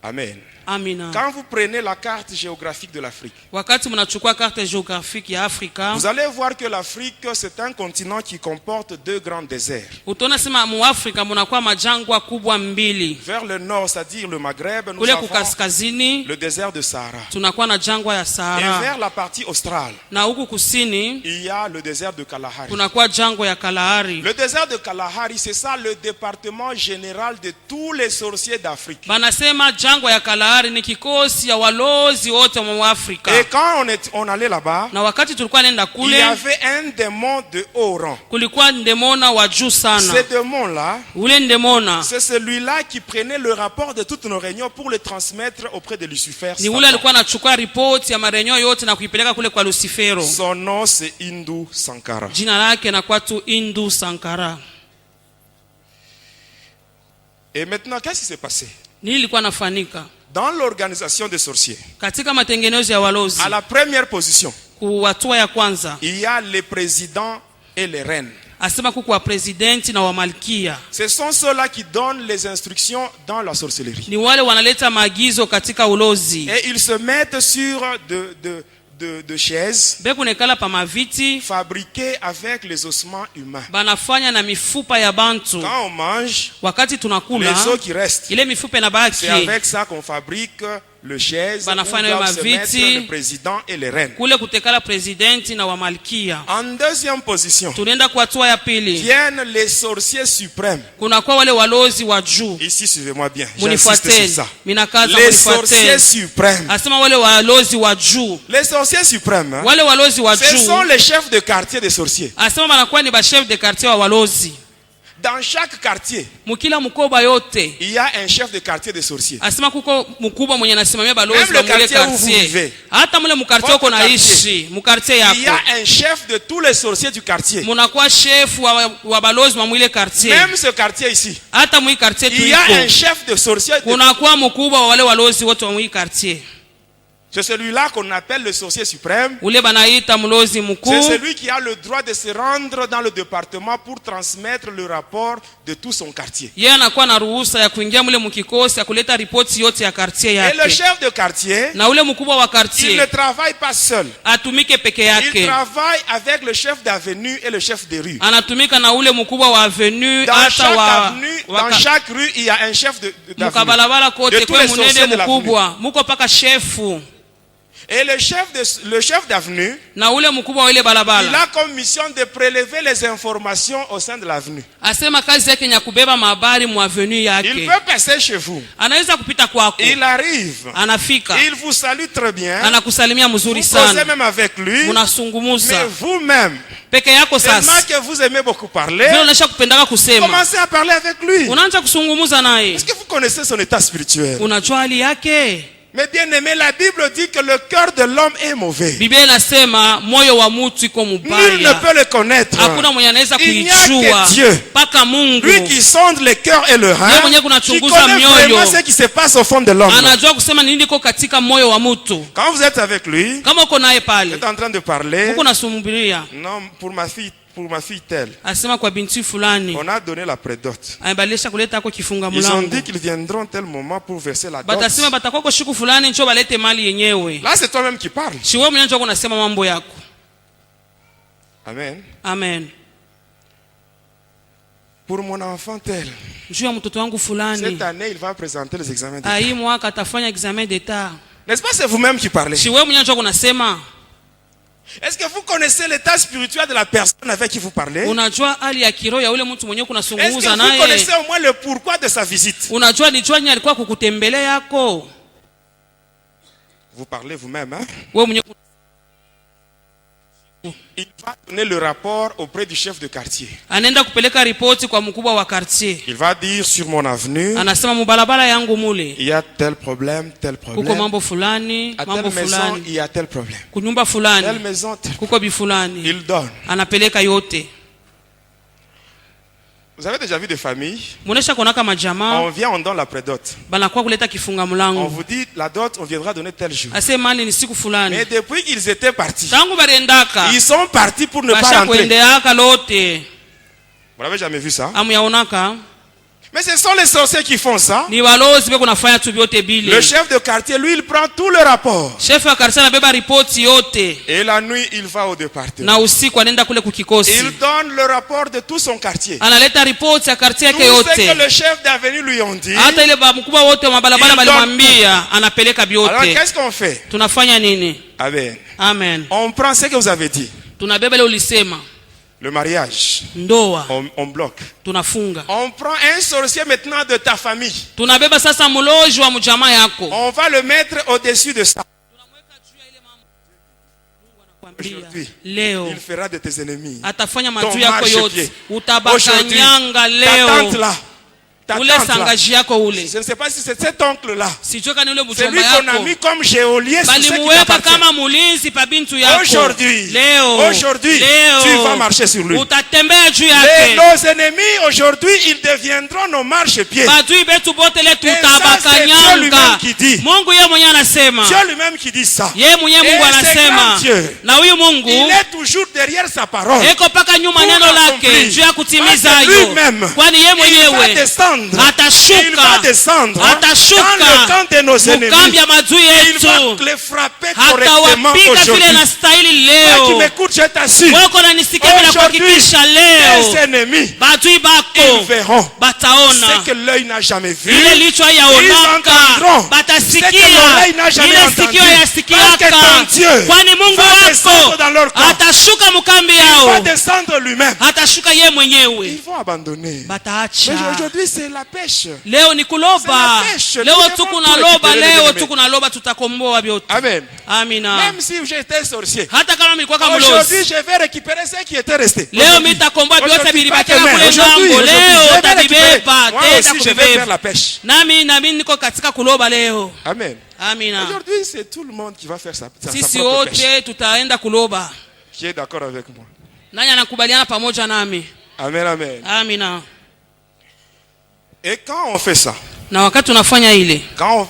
Amen. Amina. Quand vous prenez la carte géographique de l'Afrique, Wakati mnachukua carte géographique ya Afrika, vous allez voir que l'Afrique, c'est un continent qui comporte deux grands déserts. utaona sema mu Afrika mnakuwa majangwa kubwa mbili. Vers le nord, c'est-à-dire le Maghreb, nous Kule avons kukaskazini le désert de Sahara. tunakuwa na jangwa ya Et Sahara, vers la partie australe, na huku kusini il y a le désert de Kalahari. kunakuwa jangwa ya Kalahari. Le désert de Kalahari, c'est ça le département général de tous les sorciers d'Afrique. Banasema jangwa ya Kalahari ni kikosi ya walozi wote wa Afrika. Et quand on allait là-bas, Na wakati tulikuwa nenda il y kule, avait un démon de haut rang. kulikuwa ndemona wa juu sana. Ce démon-là, Ule ndemona c'est celui-là qui prenait le rapport de toutes nos réunions pour le transmettre auprès de Lucifer. ni ule alikuwa anachukua ripoti ya marenyo yote na kuipeleka kule kwa Lucifero. Son nom, c'est Hindu Sankara. Jina lake na kwa tu Hindu Sankara. Et maintenant, qu'est-ce qui s'est passé? Nini ilikuwa nafanika? Dans l'organisation des sorciers, Katika matengenezo ya walozi, à la première position, kuwatua ya kwanza, il y a les présidents et les reines. asema kuku wa presidenti na wa malkia. Ce sont ceux-là qui donnent les instructions dans la sorcellerie. Ni wale wanaleta maagizo katika ulozi. Et ils se mettent sur de chaises Beku nekala pa maviti, fabriquées avec les ossements humains. banafanya na mifupa ya bantu. Quand on mange, Wakati tunakula, les os qui restent, ile mifupa inabaki. c'est avec ça qu'on fabrique le chaise où Banafanya doivent na se mettre maviti. le président et les reines. Kule kutekala presidenti na wa malkia. En deuxième position, Tunaenda kwa hatua ya pili. viennent les sorciers suprêmes. Kunakuwa wale walozi wa juu. Ici, suivez-moi bien. J'insiste sur Munifuateni. ça. Minakaza Les sorciers munifuateni. suprêmes. Asema wale walozi wa juu. Les sorciers suprêmes, hein, Wale walozi wa ce juu. sont les chefs de quartier des sorciers. Asema banakuwa ni ba chef de quartier wa walozi. Dans chaque quartier, Mukila mkoba yote. il y a un chef de quartier des sorciers. Asema kuko mkubwa mwenye anasimamia balozi Même wa le mule quartier où vous quartier. vivez. Hata mule mkartie uko Votre naishi, mkartie Il y a yako. un chef de tous les sorciers du quartier. Munakuwa chef wa balozi wa mwile quartier. Même ce quartier ici, Hata mwi quartier il y a un tuiko. chef de sorciers. Kunakuwa mkubwa wa wale walozi wote wa mwi quartier. C'est celui-là qu'on appelle le sorcier suprême. Ule banaita mlozi C'est mkuu. celui qui a le droit de se rendre dans le département pour transmettre le rapport de tout son quartier. Yeye anakuwa na ruhusa ya kuingia mule mkikosi ya kuleta ripoti yote ya quartier Et le yake. chef de quartier, Na ule mkubwa wa il quartier ne travaille pas seul. atumike peke Il yake. travaille avec le chef d'avenue et le chef de rue. Anatumika na ule mkubwa wa avenue Dans hata chaque wa avenue, dans chaque rue, il y a un chef d'avenue. mukabalabala De kote tous kwe les sorciers munene de l'avenue. mkubwa muko paka shefu Et le chef d'avenue, na ule mkubwa wa ile il balabala a comme mission de prélever les informations au sein de l'avenue. asema kazi yake ni ya kubeba mahabari mu avenue Il yake. peut passer chez vous. Anaweza kupita kwako, Il arrive. anafika Il vous salue très bien. anakusalimia Vous mzuri causez sana, même avec lui. Mais munasungumuza vous-même, peke yako. tellement Sasa que vous aimez beaucoup parler, vile unaisha kupendaka kusema, commencez à parler avec lui. unaanza kusungumuza naye. Est-ce que vous connaissez son état spirituel? Unajua hali yake. Mais bien aimé, la Bible dit que le cœur de l'homme est mauvais. Biblia inasema moyo wa mtu iko Nul ne mubaya, peut le connaître. hakuna mwenye anaweza Il n'y a kuijua que Dieu. mpaka Mungu. Lui qui sonde le cœur et le Yeye rein, mwenyewe qui kunachunguza connaît mioyo, vraiment ce qui se passe au fond de l'homme. anajua kusema nini iko katika moyo wa mtu. Quand vous êtes avec lui, Kama uko naye vous pale êtes en train de parler. uko nasumbulia, Non, pour ma fille, pour ma fille telle. Asema kwa binti fulani. On a donné la prédote. Aibalisha kuleta kwa kifunga Ils ont mlango. dit qu'ils viendront tel moment pour verser la dot. Batasema batakuwa kwa siku fulani ncho balete mali yenyewe. Là c'est toi-même qui parles. Si wewe mwenyewe ndio unasema mambo yako. Amen. Amen. Pour mon enfant tel. Juu ya mtoto wangu fulani. Cette année il va présenter les examens d'État. Hii mwaka atafanya examen d'État. N'est-ce pas, c'est vous-même qui parlez? Si wewe mwenyewe ndio unasema. Est-ce que vous connaissez l'état spirituel de la personne avec qui vous parlez? Unajua hali ya kiroho ya yule mtu mwenyewe Est-ce kunazungumza que vous naye? connaissez au moins le pourquoi de sa visite? Unajua ni chwani alikuwa kukutembelea yako. Vous parlez vous-même, hein? Wewe mwenyewe Il va donner le rapport auprès du chef de quartier. anaenda kupeleka ripoti kwa mkubwa wa quartier. Il va dire sur mon avenue, Anasema mubalabala yangu mule. il y a tel problème, tel Kuko problème. mambo fulani, À mambo telle maison, fulani. il y a tel problème. Kunyumba Telle fulani. maison, tel. Kuko bi fulani. Il donne. Anapeleka yote. Vous avez déjà vu des familles? Munesha konaka majamaa On vient, on donne la prédote. banakuwa kuleta kifunga On mlango. vous dit, la dot, on viendra donner tel jour. Ase mali ni siku fulani. Mais depuis qu'ils étaient partis, Tangu bariendaka. ils sont partis pour ne pas Basha rentrer. kuendeaka lote. Vous n'avez jamais vu ça? Amuyaonaka. Mais ce sont les sorciers qui font ça. Ni walozi beko nafanya tu vyote bile. Le chef de quartier, lui, il prend tout le rapport. Chef wa karisa anabeba ripoti yote. Et la nuit, il va au département. Na usiku anaenda kule kukikosi. Il donne le rapport de tout son quartier. Analeta ripoti ya kartia yake Tout ce que yote. le chef d'avenue lui ont dit. Hata ile mkubwa wote wa mabalabala Il balimwambia anapeleka Alors vyote. qu'est-ce qu'on fait? Tunafanya nini? Amen. Amen. On prend ce que vous avez dit. Tunabeba ile ulisema. Le mariage. Ndoa. On bloque. Tunafunga. On prend un sorcier maintenant de ta famille. Tunabeba sasa muloji wa mjamaa yako. On va le mettre au-dessus de ça. Aujourd'hui, Leo il fera de tes ennemis. atafanya Ton matu yako yote. marchepied. Utabakanyanga Ta leo. tante là. Ta Ule tante là. sangaji yako ule. Je ne sais pas si c'est cet oncle-là. Sichoka ni ule C'est lui mjomba qu'on a yako. mis comme geôlier sur ce qui Balimuweka t'appartient. kama mulinzi pa bintu yako. Aujourd'hui, Leo. aujourd'hui, Leo. tu vas marcher sur lui. Utatembea juu Et yake. nos ennemis, aujourd'hui, ils deviendront nos marchepieds. Badui betu bote le Et ça, c'est Dieu lui-même tutabakanyanga. qui dit. Mungu yeye mwenyewe anasema. Dieu lui-même qui dit ça. Yeye mwenyewe Mungu Et c'est anasema. grand Dieu. Na huyu Mungu Il est toujours derrière sa parole. eko paka nyuma Pour neno lake l'accomplir. juu ya kutimiza Parce que hayo. lui-même, Kwani yeye Il va mwenyewe descendre. Il va atashuka descendre dans le atashuka camp de nos mukambi ennemis. ya madui Il va yetu les frapper correctement hatawapiga vile aujourd'hui. na stahili Toi qui leo. m'écoutes, je t'assure. Wewe uko nanisikia bila Aujourd'hui, kuhakikisha tes leo ennemis, badui ils bako verront bataona ce que l'œil n'a jamais vu. ile lichwa Ils yaonaka entendront batasikia ce que l'oreille n'a jamais ile entendu. sikio Parce que yasikiaka ton Dieu kwani Mungu va descendre dans leur wako camp. atashuka mukambi Il va yao descendre lui-même. atashuka yeye Ils mwenyewe vont abandonner. bataacha. Mais aujourd'hui, c'est la pêche. Leo ni kuloba. C'est la pêche. Leo Nous tuko devons na tout loba, récupérer, leo bien-aimés. tuko na loba, tutakomboa vyote. Amen. Amina. Même si j'étais sorcier, Hata kama nilikuwa kama aujourd'hui, mlozi. je vais récupérer ce qui était resté. Leo mitakomboa vyote Aujourd'hui, pas vilibaki kule demain. Aujourd'hui, ngambo. aujourd'hui, Leo je vais récupérer. utabibeba, Moi tenda aussi, je vais faire kubibeba. la pêche. Nami niko katika kuloba leo. Amen. Amina. Aujourd'hui, c'est tout le monde qui va faire sa Sisi propre pêche. wote tutaenda kuloba. Qui est d'accord avec moi? Nani anakubaliana pamoja nami? Amen, amen. Amina. Et quand on fait ça, Na wakati tunafanya ile, quand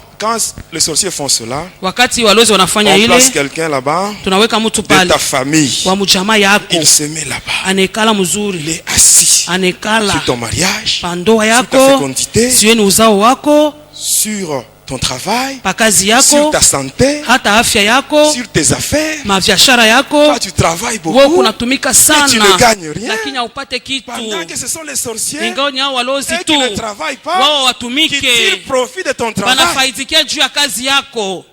les sorciers font cela, wakati walozi wanafanya on place ile, quelqu'un là-bas tunaweka mtu de pale ta famille. wa mjamaa yako. Il se met là-bas. Anekala Il mzuri. est assis Anekala sur ton mariage, pandoa sur ta yako, fécondité, siwe ni uzao wako, sur ton travail, pa kazi sur yako, ta santé, hata afya yako, sur tes affaires. mabiashara yako. Toi, tu travailles Wewe beaucoup, kunatumika mais tu ne sana gagnes rien. lakini haupate kitu. Pendant que ce sont les sorciers, Ingawa ni hao walozi eux tu qui ne travaillent pas, wao qui watumike, tirent profit de ton travail. wanafaidikia juu ya kazi yako.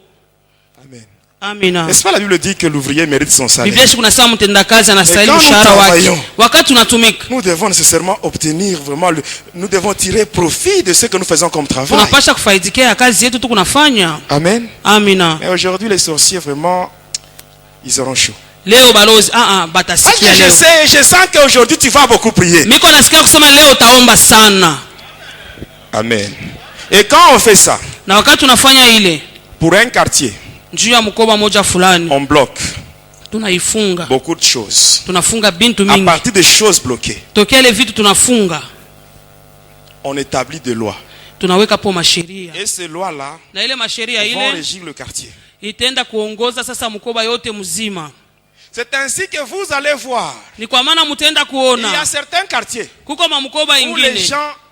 Amen. Amina. N'est-ce pas la Bible dit que l'ouvrier mérite son salaire? Biblia kunasema mtendakazi anastahili Et quand nous mshahara wake. travaillons, Wakati tunatumika Nous devons nécessairement obtenir vraiment, nous devons tirer profit de ce que nous faisons comme travail. tunapasha kufaidikia ya kazi yetu tu kunafanya. Amen. Amina. Mais aujourd'hui, les sorciers, vraiment, ils auront chaud. Leo balozi Parce batasikia que leo. je sens qu'aujourd'hui, tu vas beaucoup prier. Miko nasikia kusema leo utaomba sana. Amen. Et quand on fait ça, Na wakati tunafanya ile pour un quartier, juu ya mkoba moja fulani on bloque tunaifunga. beaucoup de choses. Tunafunga bintu À mingi. partir des choses bloquées, Tokea ile vitu tunafunga. on établit des lois. Tunaweka po masheria. Et ces lois-là Na ile masheria vont ile régir le quartier. itaenda kuongoza sasa mkoba yote mzima. C'est ainsi que vous allez voir. Ni kwa maana mtaenda Il y a kuona certains quartiers kuko mamkoba où ingine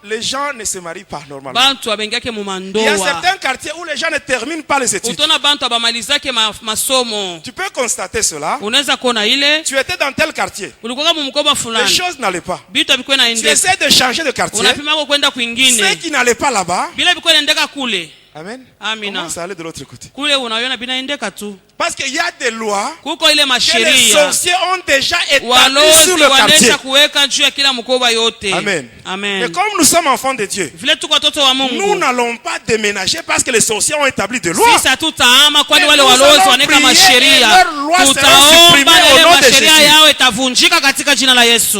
les gens ne se marient pas normalement. bantu abengake mu Il y a mandoa. certains quartiers où les gens ne terminent pas les études. Utona bantu abamalizake masomo. Tu peux constater cela. Unaweza kuona ile Tu étais dans tel quartier. ulikuwa mu mkoba Les fulani. choses n'allaient pas. Bitu abikwe Tu naendeka. essaies de changer de quartier. Unapima kwenda Ceux kwingine. qui n'allaient pas là-bas. Bila bikwe naendeka kule. Amen. Amina. Comment ça allait de l'autre côté? Kule unaona binaendeka tu. Parce qu'il y a des lois Kuko ile que les masheria. sorciers ont déjà établies Walozi sur le quartier. wanesha kuweka juu ya kila mkoba yote. Amen. Amen. Mais comme nous sommes enfants de Dieu, Vile tuko watoto wa nous Mungu. n'allons pas déménager parce que les sorciers ont établi des lois. Sisi hatutaama kwani Mais wale nous walozi allons waneka prier et masheria. leurs lois seront Tutaomba supprimées na au ile nom de masheria Jésus. yao itavunjika katika jina la Yesu.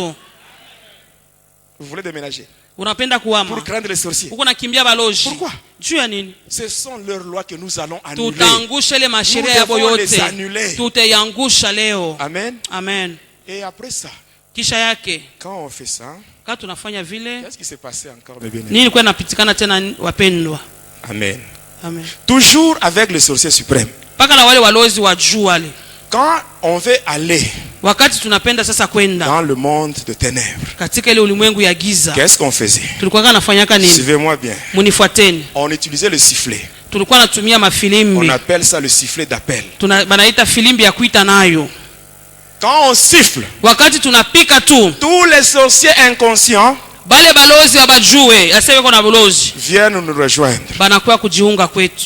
Vous voulez déménager Unapenda kuama. pour craindre les sorciers. Uko nakimbia baloji. Pourquoi? Juu ya nini? Ce sont leurs lois que nous allons annuler. Tutaangusha ile masheria Nous yabo devons les yote. annuler. Tutaiangusha leo. Amen. Amen. Et après ça, Kisha yake quand on fait ça, kama tunafanya vile, qu'est-ce qui s'est passé encore, mes bien-aimés? nini kwa napitikana tena wapendwa? Amen. Amen. Toujours avec le sorcier suprême. Paka na wale walozi wa juu wale. Quand on veut aller Wakati tunapenda sasa kwenda dans le monde de ténèbres, katika ile ulimwengu ya giza, qu'est-ce qu'on faisait? tulikuwa nafanyaka nini? Suivez-moi bien. Munifuateni. On utilisait le sifflet. Tulikuwa natumia On mafilimbi. appelle ça le sifflet d'appel. Banaita filimbi ya kuita nayo. Quand on siffle, Wakati tunapika tu, tous les sorciers inconscients bale balozi abajue, aseme kuna balozi, viennent nous rejoindre. banakuwa kujiunga kwetu.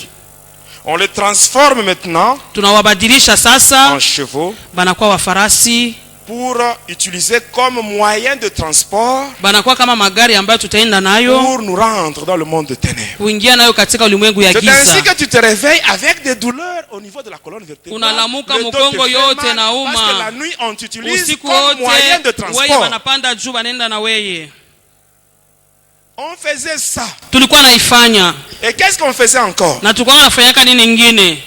On les transforme maintenant Tunawabadilisha sasa, en chevaux banakuwa wafarasi, pour utiliser comme moyen de transport banakuwa kama magari ambayo tutaenda nayo pour nous rendre dans le monde de ténèbres. kuingia nayo katika ulimwengu ya C'est ainsi giza. que tu te réveilles avec des douleurs au niveau de la colonne vertébrale. Unalamuka Le dos te mkongo fait yote mal nauma. parce que la nuit on t'utilise Usiku comme moyen de wote weye transport. banapanda juu banaenda na weye. On faisait ça. Tulikuwa naifanya Et qu'est-ce qu'on faisait encore? na tulikuwa nafanyaka nini ingine?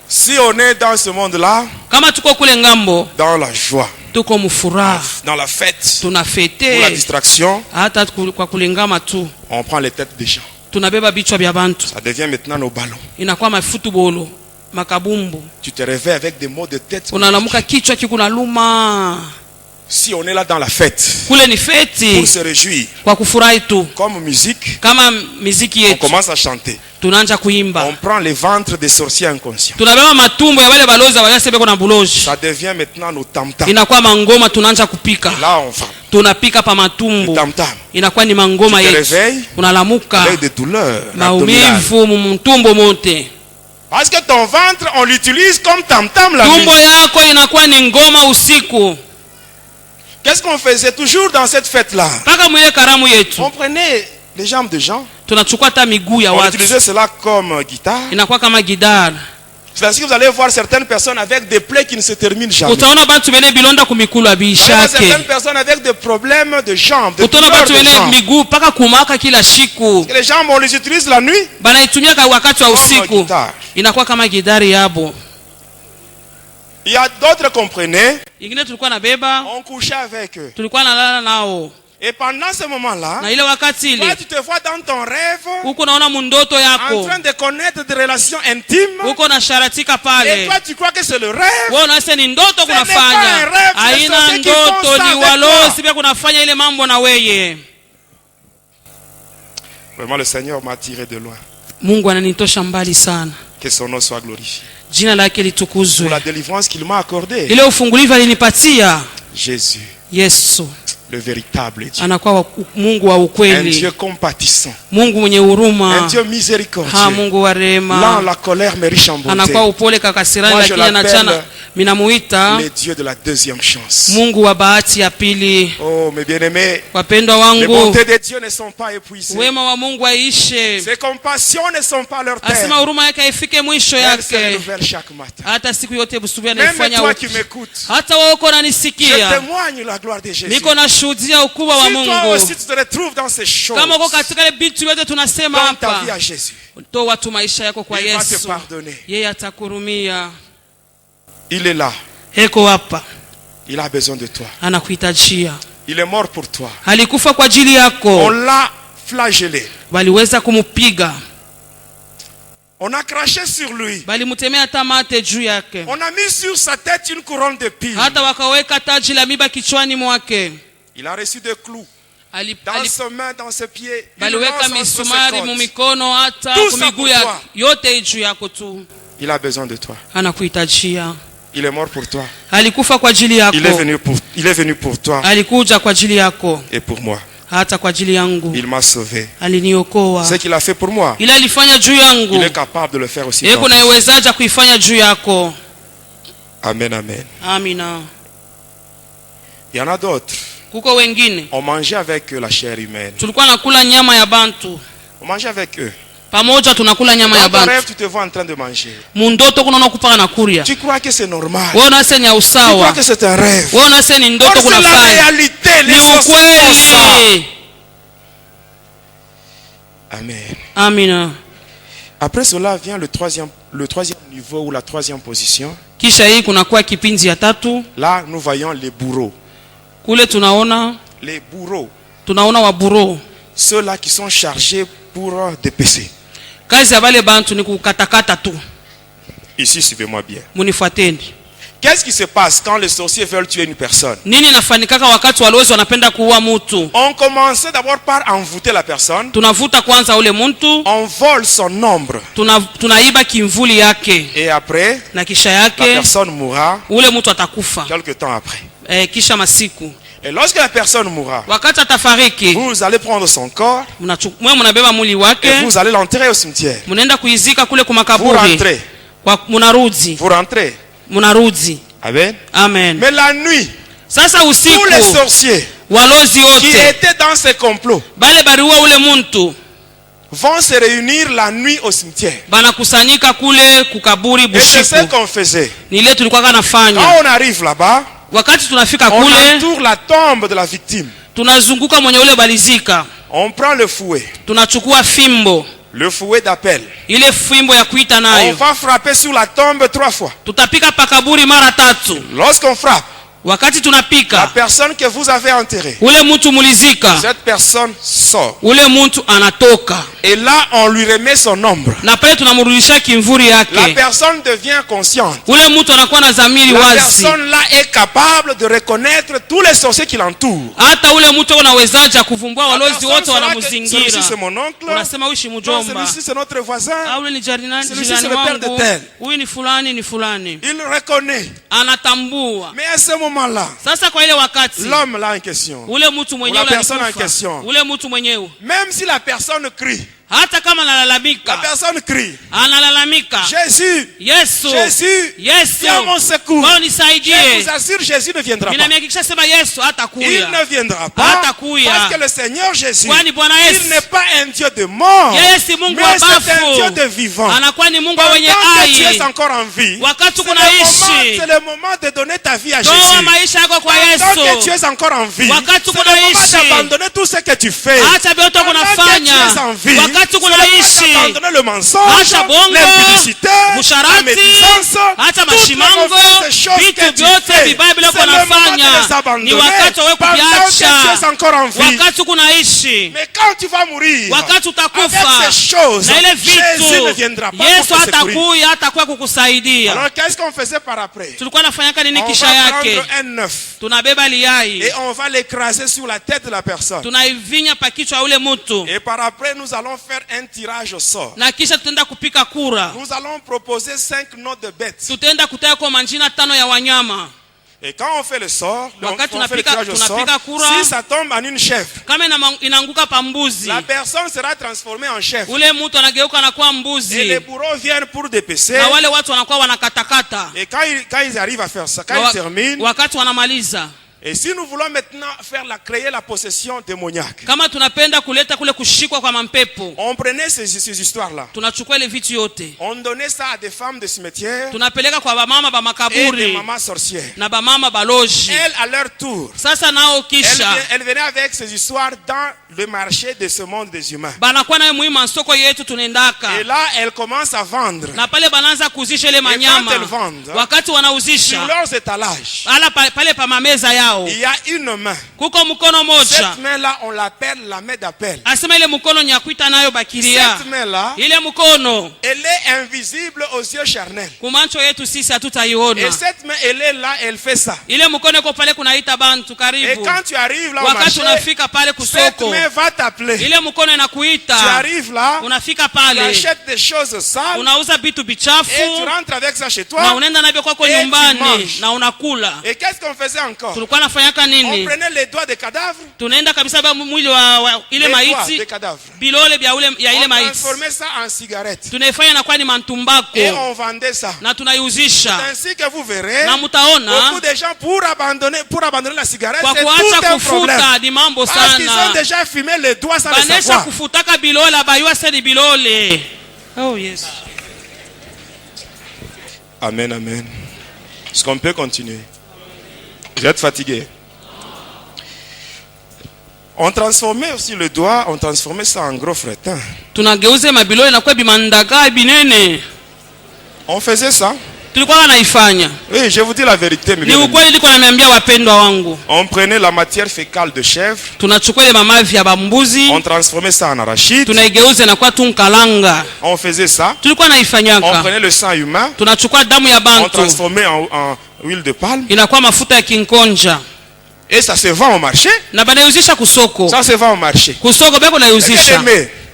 Si on est dans ce monde-là, Kama tuko kule ngambo, dans la joie, tuko mfuraha, dans la fête, pour la tunafete, distraction, hata kwa kulingama tu on prend les têtes des gens. tunabeba bichwa vya bantu, Ça devient maintenant nos ballons. inakuwa mafutubolo makabumbu. Tu te réveilles avec des maux de tête. Unalamuka kichwa kikunaluma. Si on est là dans la fête, Kule ni pour feti se réjouir, kwa kufurahi tu, comme musique, kama miziki on yetu commence à chanter. tunaanza kuimba, On prend les ventres des sorciers inconscients. tunabeba matumbo ya wale balozi waliosebeko na buloji, Ça devient maintenant nos tam-tams. inakuwa mangoma, tunaanza kupika, Là, on va. tunapika pa Les matumbo, tam-tams. inakuwa ni mangoma Tu te yetu. réveilles Unalamuka avec des douleurs abdominales. maumivu mumtumbo mote, Parce que ton ventre, on l'utilise comme tam-tam la nuit. tumbo yako inakuwa ni ngoma usiku. Qu'est-ce qu'on faisait toujours dans cette fête-là? Paka mwile karamu yetu On prenait les jambes de gens, tunachukua hata miguu ya on watu, utilisait cela comme guitare. inakuwa kama gidara. C'est ainsi que vous allez voir certaines personnes avec des plaies qui ne se terminent jamais. Utaona batu bene bilonda kumikulu Vous allez voir abishake, certaines personnes avec des problèmes de jambes, de utaona douleurs batu de bene jambes. miguu paka kumaka kila siku, Et les jambes, on les utilise la nuit banaitumia kwa wakati wa comme usiku, guitare. inakuwa kama gidari yabo. Il y a d'autres qu'on prenait, Ingine tulikuwa na beba, on couchait avec eux. tulikuwa nalala nao, Et pendant ce moment-là, na ile wakati toi, ile tu te vois dans ton rêve uko naona mundoto en yako, train de connaître des relations intimes. uko na sharatika Et pale, toi, tu crois que c'est le rêve. wewe unasema ni ndoto Ce n'est pas kunafanya. un rêve, c'est Haina ceux qui font ndoto, ça ni avec walosi toi. pia kunafanya ile mambo na weye. Vraiment, le Seigneur m'a tiré de loin. Mungu ananitosha mbali sana, Que son nom soit glorifié. jina lake Pour litukuzwe. la délivrance qu'il m'a accordée. Ile ufungulivu alinipatia Jésus, Yesu le véritable Dieu. anakuwa Mungu wa Un ukweli, Dieu compatissant. Mungu mwenye Un huruma, Dieu miséricordieux. Mungu wa Lent rehema, la colère mais riche en bonté. anakuwa upole kakasirani, Moi, je lakini anachana. l'appelle Minamuita Le Dieu de la deuxième chance. Mungu wa bahati ya pili. Oh, mes bien-aimés, Wapendwa les wangu, bontés de Dieu ne sont pas épuisées. wema wa Mungu aishe, Ses compassions ne sont pas leur asema terme. huruma yake haifike mwisho Elles se yake, renouvellent chaque matin. hata siku yote busubuhi Même anaifanya toi upya. qui m'écoutes, Hata wewe uko je unanisikia, témoigne la gloire de Jésus. niko nashuhudia ukubwa wa Si toi Mungu. aussi tu te retrouves dans ces choses, Kama uko katika ile vitu vyote tunasema donne ta vie hapa, à Jésus. toa tu maisha yako kwa Il va te Yesu, pardonner. yeye atakurumia. Il est là. Heko hapa, Il a besoin de toi. anakuhitajia. Il est mort pour toi. Alikufa kwa ajili On yako, l'a flagellé. waliweza kumupiga, On a craché sur lui. Balimutemea tamate juu yake. On a mis sur sa tête une couronne de pile. Hata wakaweka taji la miba kichwani mwake. Il a reçu des clous. Dans ses mains, dans ses pieds. Baliweka misumari mumikono hata kumiguu yote juu yako tu. Il a besoin de toi. Anakuhitajia. Il est mort pour toi. Alikufa kwa ajili yako. Il est venu pour toi. Alikuja kwa ajili yako. Et pour moi. Hata kwa ajili yangu. Il m'a sauvé. Aliniokoa. Ce qu'il a fait pour moi. Ila alifanya juu yangu. Il est capable de le faire aussi. Yeye kuna uwezaje kuifanya juu yako. Amen, amen. Amina. Il y en a d'autres. Kuko wengine. On mangeait avec eux la chair humaine. Tulikuwa nakula nyama ya bantu. On mangeait avec eux. Pamoja tunakula nyama ya bantu. Dans ton rêve, tu te vois en train de manger. Mundoto kunaona kupaka na kuria. Tu crois que c'est normal. Wewe unasema ni usawa. Tu crois que c'est un rêve. Wewe unasema ni ndoto kuna fanya. C'est la réalité, les choses sont ça. Amen. Amina. Après cela vient le troisième niveau ou la troisième position. Kisha hii kunakuwa kipindi ya tatu. Là, nous voyons les bourreaux. Kule tunaona les bourreaux. Tunaona wa bourreaux. Ceux-là qui sont chargés pour dépecer. Kazi ya wale bantu ni kukatakata tu. Ici, suivez-moi bien. Munifuateni. Qu'est-ce qui se passe quand les sorciers veulent tuer une personne? Nini nafanikaka wakati walowezi wanapenda kuua mtu? On commençait d'abord par envoûter la personne. Tunavuta kwanza ule mtu. On vole son ombre. Tunaiba kimvuli yake. Et après, na kisha yake, la personne mourra. Ule mtu atakufa. Quelque temps après. Kisha masiku. Et lorsque la personne mourra, wakati atafariki, vous allez prendre son corps. Mnabeba mwili wake. Et vous allez l'enterrer au cimetière. Mnaenda kuizika kule kwa makaburi. Vous rentrez. Mnarudi. Vous rentrez. Mnarudi. Amen. Amen. Mais la nuit, sasa usiku, tous les sorciers walozi wote qui étaient dans ces complots bale bariwa ule muntu vont se réunir la nuit au cimetière. Banakusanyika kule kukaburi bushiku. Et c'est ce qu'on faisait. Ni ile tulikuwa kanafanya. Quand on arrive là-bas, wakati tunafika on kule, entoure la tombe de la victime. Tunazunguka mwenye ule balizika. On prend le fouet. Tunachukua fimbo. Le fouet d'appel. Ile fimbo ya kuita nayo. On va frapper sur la tombe 3 fois. Tutapika pakaburi mara 3. Lorsqu'on frappe, wakati tunapika, la personne que vous avez enterrée, ule mtu mulizika, cette personne sort. Ule mtu anatoka. Et là, on lui remet son ombre. Na pale tunamrudishia kimvuri yake. La personne devient consciente. Ule mtu anakuwa na dhamiri wazi. La personne là est capable de reconnaître tous les sorciers qui l'entourent. Hata ule mtu anawezaje kuvumbua walozi wote wanamzingira. Celui-ci c'est mon oncle. Unasema huyu mjomba. Celui-ci c'est notre voisin. Ule ni jirani c'est le père de tel. Huyu ni fulani ni fulani. Il reconnaît. Anatambua. Mais à ce moment-là, sasa kwa ile wakati, l'homme là en question, ule mtu mwenyewe, la personne en question, ule mtu mwenyewe, même si la personne crie, hata kama analalamika, la personne crie, analalamika, Jésus, Yesu, Jésus, Yesu, viens mon secours. Bwana nisaidie. Je vous assure, Jésus ne viendra pas. Ninamhakikisha sema Yesu hatakuja. Il ne viendra pas. Hatakuja. Parce que le Seigneur Jésus, kwani Bwana Yesu, il n'est pas un Dieu de mort. Yeye si Mungu wa bafu. Mais c'est un Dieu de vivant. Anakuwa ni Mungu wenye Pendant hai. que tu es encore en vie, wakati kunaishi, c'est le moment de donner ta vie à Jésus. Toa maisha yako kwa Yesu. Pendant que tu es encore en vie, wakati c'est le moment d'abandonner tout ce que tu fais. Acha vyote kunafanya. Pendant que tu es en vie, wakati kunaishi, abandonner le mensonge, l'impudicité, la médisance, hata mashimango, vitu vyote vibaya bila kunafanya. Ni wakati wa kuviacha. Wakati kunaishi. Mais quand tu vas mourir, wakati utakufa, avec ces choses, na ile Jésus ne vitu, viendra pas Yesu pour te secourir. hatakuwa kukusaidia. Alors qu'est-ce qu'on faisait par après? Tulikuwa nafanyaka nini On kisha va yake? prendre un œuf Tunabeba liai. et on va l'écraser sur la tête de la personne. Tunaivinya pa kichwa ule mtu. Et par après nous allons faire un tirage au sort. Na kisha tutaenda kupika kura. Nous allons proposer 5 noms de bêtes. Tutaenda kutaya kwa majina 5 ya wanyama. Et quand on fait le sort, on fait le tunapika tirage au sort, si ça tombe en une chèvre, kama inaanguka pa mbuzi, la personne sera transformée en chèvre. Ule mtu anageuka anakuwa mbuzi. Et les bourreaux viennent pour dépecer. Na wale watu wanakuwa wanakatakata. Et quand ils arrivent à faire ça, quand ils terminent, wakati wanamaliza. et si nous voulons maintenant créer la possession démoniaque, kama tunapenda kuleta kule kushikwa kwa mampepo, on prenait ces histoires-là, tunachukua ile vitu yote, on donnait ça à des femmes de cimetière, tunapeleka kwa bamama ba makaburi, et des mamans sorcières, na bamama baloji. Elles à leur tour, sasa nao kisha elles venaient avec ces histoires dans le marché de ce monde des humains. Banakuwa na muhimu soko yetu tunaendaka. Et là elles commencent à vendre. Na pale banaanza kuzisha ile manyama. Et quand elles vendent, wakati wanauzisha sur leurs étalages, pale pa mameza yao, yao. Il y a une main. Kuko mkono moja. Cette main-là, on l'appelle la main d'appel. Asema ile mkono nyakuita nayo bakiria. Cette main-là, Ile mkono, elle est invisible aux yeux charnels. kumancho yetu sisi hatutaiona. Et cette main, elle est là, elle fait ça. Ile mkono iko pale kunaita bantu karibu. Et quand tu arrives là au Wakati marché, unafika pale cette kusoko, main va t'appeler. ile mkono inakuita. Tu arrives là, Unafika tu pale, achètes des choses sales unauza vitu bichafu et tu rentres avec ça chez na toi. unaenda navyo kwako Et tu nyumbani manges. na unakula. Et qu'est-ce qu'on faisait encore? Tulikuwa nafanyaka On nini? prenait les doigts des cadavres, Tunaenda kabisa ba mwili wa ile les doigts maiti, des cadavres. bilole bya ule ya ile On maiti. transformait ça en cigarette. Tunaifanya na kwa ni mantumbako Et on vendait ça. na tunaiuzisha. C'est ainsi que vous verrez, Na mutaona beaucoup de gens pour abandonner la cigarette, kwa c'est kuacha tout un problème. kufuta ni mambo Parce qu'ils ont sana. déjà fumé les doigts sans le Banesha savoir. kufutaka bilole abayua sedi bilole. Oh yes. Amen, amen. Est-ce qu'on peut continuer? Vous êtes fatigué? On transformait aussi le doigt, on transformait ça en gros fretin. Tunageuze mabilole na kwa bimandaga binene. On faisait ça. Tulikuwa naifanya. Oui, je vous dis la vérité. Ni ukweli niko naambia wapendwa wangu. On prenait la matière fécale de chèvre. Tunachukua ile mamavi ya bambuzi. On transformait ça en arachide. Tunaigeuza na kwa tunkalanga. On faisait ça. Tulikuwa naifanyaka. On prenait le sang humain. Tunachukua damu ya On bantu. transformait en huile de palme. Inakuwa mafuta ya kinkonja. Et ça se vend au marché. Na banauzisha kusoko. Ça se vend au marché. Kusoko beko nauzisha.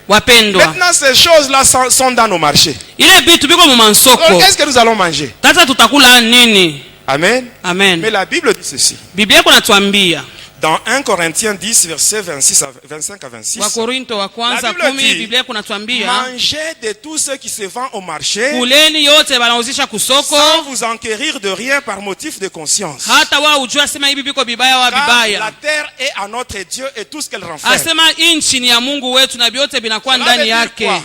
Wapendwa. Maintenant ces choses-là sont dans nos marchés. Ile bitu biko mu mansoko. Alors qu'est-ce que nous allons manger? Tata tutakula nini? Amen. Amen. Mais la Bible dit ceci. Biblia iko natuambia. Dans 1 Corinthiens 10, versets 25 à 26. Wakorinto wa kwanza La Bible 10 dit, Biblia iko natuambia. Mangez de tout ce qui se vend au marché, Kuleni yote banauzisha kusoko. sans vous enquérir de rien par motif de conscience. Hata wao ujua sema hivi biko bibaya wa Car bibaya. la terre est à notre Dieu et tout ce qu'elle renferme. Asema inchi ni ya Mungu wetu na vyote vinakuwa Cela veut ndani dire yake. quoi?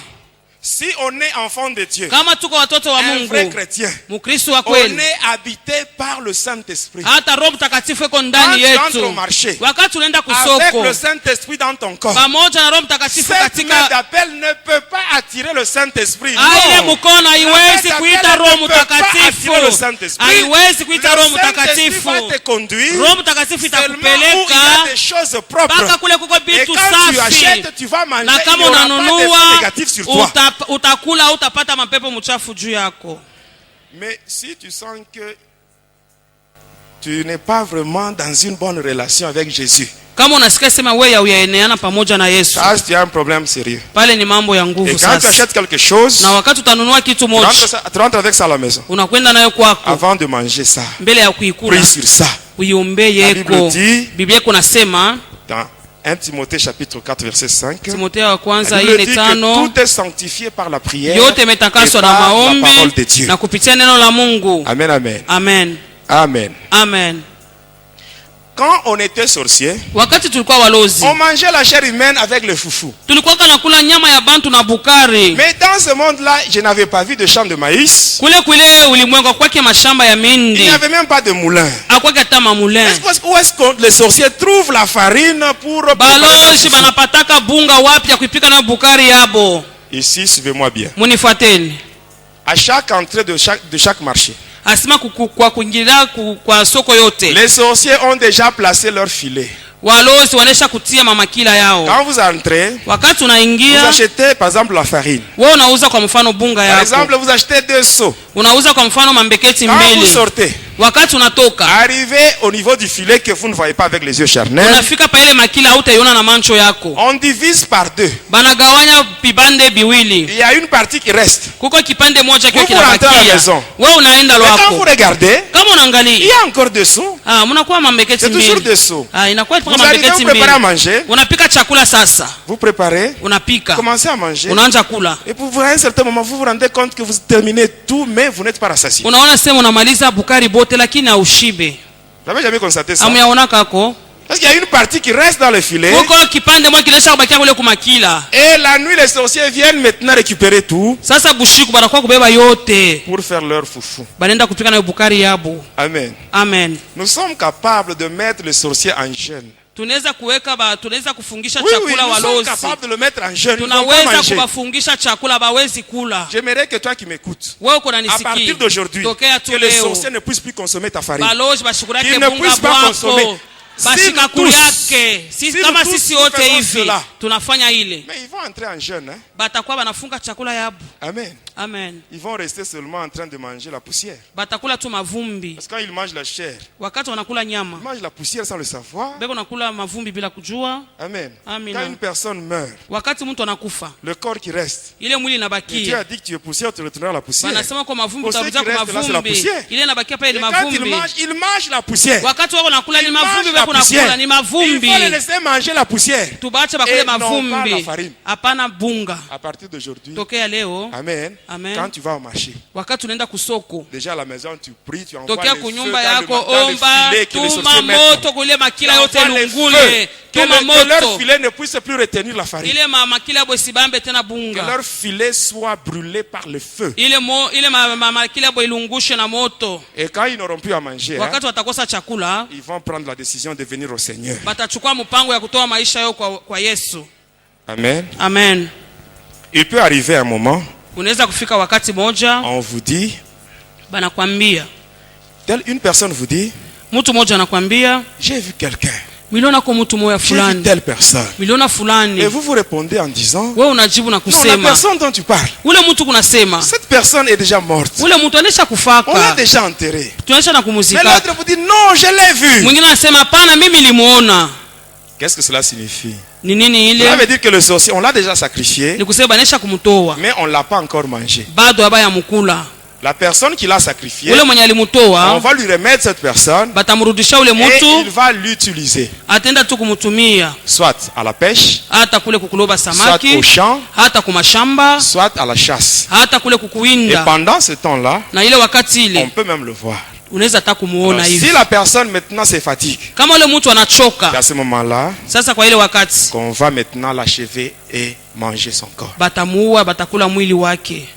Si on est enfant de Dieu, Kama tuko watoto wa un vrai Mungu, chrétien, Mkristo wa on kweli, est habité par le Saint-Esprit. hata Roho Mtakatifu iko Quand ndani tu entres au yetu. marché, Wakati unaenda avec kusoko le Saint-Esprit dans ton corps, pamoja na Roho Mtakatifu cette main katika d'appel ne peut pas attirer le Saint-Esprit. ile Non. mkono haiwezi kuita Roho Mtakatifu, haiwezi kuita Roho Mtakatifu. Va te conduire Roho Mtakatifu seulement où il y a itakupeleka des choses propres. mpaka kule kuko Et vitu quand tu safi, achètes, tu vas manger, na il n'y kama aura pas unanunua d'effet négatif sur toi. utakula, utapata mapepo mchafu juu yako. Mais si tu sens que tu n'es pas vraiment dans une bonne relation avec Jésus, Kama unasikia sema wewe hauyaeneana pamoja na Yesu, ça tu as un problème sérieux. pale ni mambo ya Et nguvu quand tu sasa. achètes quelque chose, Na wakati utanunua kitu moja, tu rentres avec ça à la maison. unakwenda nayo kwako Avant de manger ça, mbele ya kuikula, prie sur ça. uiombe La Bible yeko. dit, Biblia iko nasema dans 1 Timothée chapitre 4 verset 5, Timotheo wa kwanza la Bible dit 4:5, que tout est sanctifié par la prière yote et imetakaswa na par la parole maombi de Dieu. na kupitia neno la Mungu. Amen, amen. Amen. Amen. Amen. Quand on était sorcier, Wakati tulikuwa walozi, on mangeait la chair humaine avec le foufou. tulikuwa nakula nyama ya bantu na bukari. Mais dans ce monde-là, je n'avais pas vu de champ de maïs. Kule ulimwengu kwake mashamba ya Il mindi. n'y avait même pas de moulin. Akwake hata mamulin. Où est-ce que les sorciers trouvent la farine pour préparer le Baloshi foufou? banapataka bunga wapi ya kuipika na bukari yabo. Ici, suivez-moi bien. Munifuateni. À chaque entrée de chaque marché, Asema kwa kuingilia kwa soko yote, les sorciers ont déjà placé leur filet. walozi wanesha kutia mamakila yao. Quand vous entrez, Wakati vous unaingia, achetez par exemple la farine. wewe unauza kwa mfano bunga Par yako. exemple, vous achetez 2 seaux. Unauza kwa mfano mambeketi Quand vous mbili. sortez, Wakati unatoka, arrivez au niveau du filet que vous ne voyez pas avec les yeux charnels. unafika pa ile makila hautaiona na mancho yako. On divise par 2. Banagawanya vipande viwili. Il y a une partie qui reste. Kuko kipande moja kile Vous rentrez à la kinabakia. maison. Wewe unaenda Et quand vous lwako. regardez, Kama il y unaangalia, a encore 2 seaux. mnakuwa mambeketi C'est toujours mbili. 2 seaux. Inakuwa Vous kama arrivez, mambeketi vous préparez à mbili. manger. Unapika chakula sasa. Vous préparez. Unapika. Commencez à manger. Unaanza kula. Et pour à un certain moment, vous vous rendez compte que vous terminez tout, mais vous n'êtes pas rassasié. Unaona sema unamaliza bukari bote lakini haushibe. Vous n'avez jamais constaté ça? Amuyaona kako? Parce qu'il y a une partie qui reste dans le filet. Kuko kipande moja kilesha kubakia kule kumakila. Et la nuit, les sorciers viennent maintenant récupérer tout Sasa bushiku banakuwa kubeba yote. pour faire leur foufou. Banenda kupika na bukari yabo. Amen. Amen. Nous sommes capables de mettre les sorciers en jeûne. tunaweza kuweka tunaweza kufungisha Oui, chakula nous sommes walozi. capables de le mettre en jeûne. Ils vont pas Tunaweza manger. kuwafungisha chakula bawezi kula. J'aimerais que toi qui m'écoutes, Wewe uko à partir unanisikia. d'aujourd'hui, Tokea tu que les leo. sorciers ne puissent plus consommer ta farine. Balozi bashukurake Qu'ils ne bunga puissent pas consommer. bwako. Si Bashika nous tous- kuyake. Sisi si kama nous tous sisi wote faisons hivi cela. tunafanya ile. Mais ils vont entrer en jeûne. Hein? Batakuwa banafunga chakula yabu. Amen. Amen. Ils vont rester seulement en train de manger la poussière. Batakula tu mavumbi. Parce que quand ils mangent la chair, Wakati wanakula nyama. ils mangent la poussière sans le savoir. Beko nakula mavumbi bila kujua. Amen. Amina. Quand une personne meurt, Wakati mtu anakufa, le corps qui reste, ile mwili et Dieu inabakia. a dit que tu es poussière, tu retourneras à la poussière. Wanasema kwa mavumbi Pour ceux utarudia qui kwa restent là, c'est la mavumbi. poussière. Ile inabakia pale Et ni quand mavumbi. ils mangent la poussière. Wakati wako nakula ni Ils mavumbi mangent la beko nakula poussière. ni Il mavumbi. faut les laisser manger la poussière. Tubache Et bakule non pas la mavumbi. farine. Hapana bunga. À partir d'aujourd'hui, Tokea leo, Amen. Amen. Quand tu vas au marché, wakati unaenda kusoko, déjà à la maison, tu pries, tu envoies tokea les feux kunyumba dans yako, le omba, filet que les tuma sorciers mettent. moto kule makila Tu yote envoies les lungule, feux, tuma que leur moto. filet ne puisse plus retenir la farine. Ile makila yabo sibambe tena Que bunga. leur filet soit brûlé par le feu. Ile makila yabo ilungushe na moto. Et quand ils n'auront plus à manger, hein, Wakati watakosa chakula, ils vont prendre la décision de venir au Seigneur. batachukua mpango ya kutoa maisha yao kwa Yesu. Amen. Amen. Il peut arriver un moment, Unaweza kufika wakati moja on vous dit, banakwambia, une personne vous dit, mtu mmoja anakwambia, j'ai vu quelqu'un, miliona kwa mtu moya j'ai vu fulani, telle personne. miliona fulani. Et vous répondez en disant, Wewe unajibu na non, la kusema, personne dont tu parles, ule mtu kunasema, cette personne est déjà morte. ule mtu anesha On l'a kufaka, déjà enterré. tunaisha na Mais kumuzika. l'autre vous dit, non, je l'ai vu. Mwingine anasema hapana, mimi nilimuona. Qu'est-ce que cela signifie? Ni nini Cela ile? veut dire que le sorcier, on l'a déjà sacrifié, Ni kusema banesha kumtoa, mais on ne l'a pas encore mangé. bado abaya mukula. La personne qui l'a sacrifié, Ule mwenye on alimutoa, va lui remettre cette personne batamrudisha ule et il mtu, va l'utiliser, atenda tu kumutumia, soit à la pêche, hata kule kukuloba soit samaki, au champ, hata kumashamba, soit à la chasse. hata kule Et kukuwinda. pendant ce temps-là, Na ile wakati on ile peut même le voir. unaweza hata kumuona Alors, si hivi. la personne maintenant se fatigue, Kama ule mtu c'est anachoka, à ce moment-là sasa kwa ile wakati qu'on va maintenant l'achever et manger son corps. batamuua, batakula mwili wake.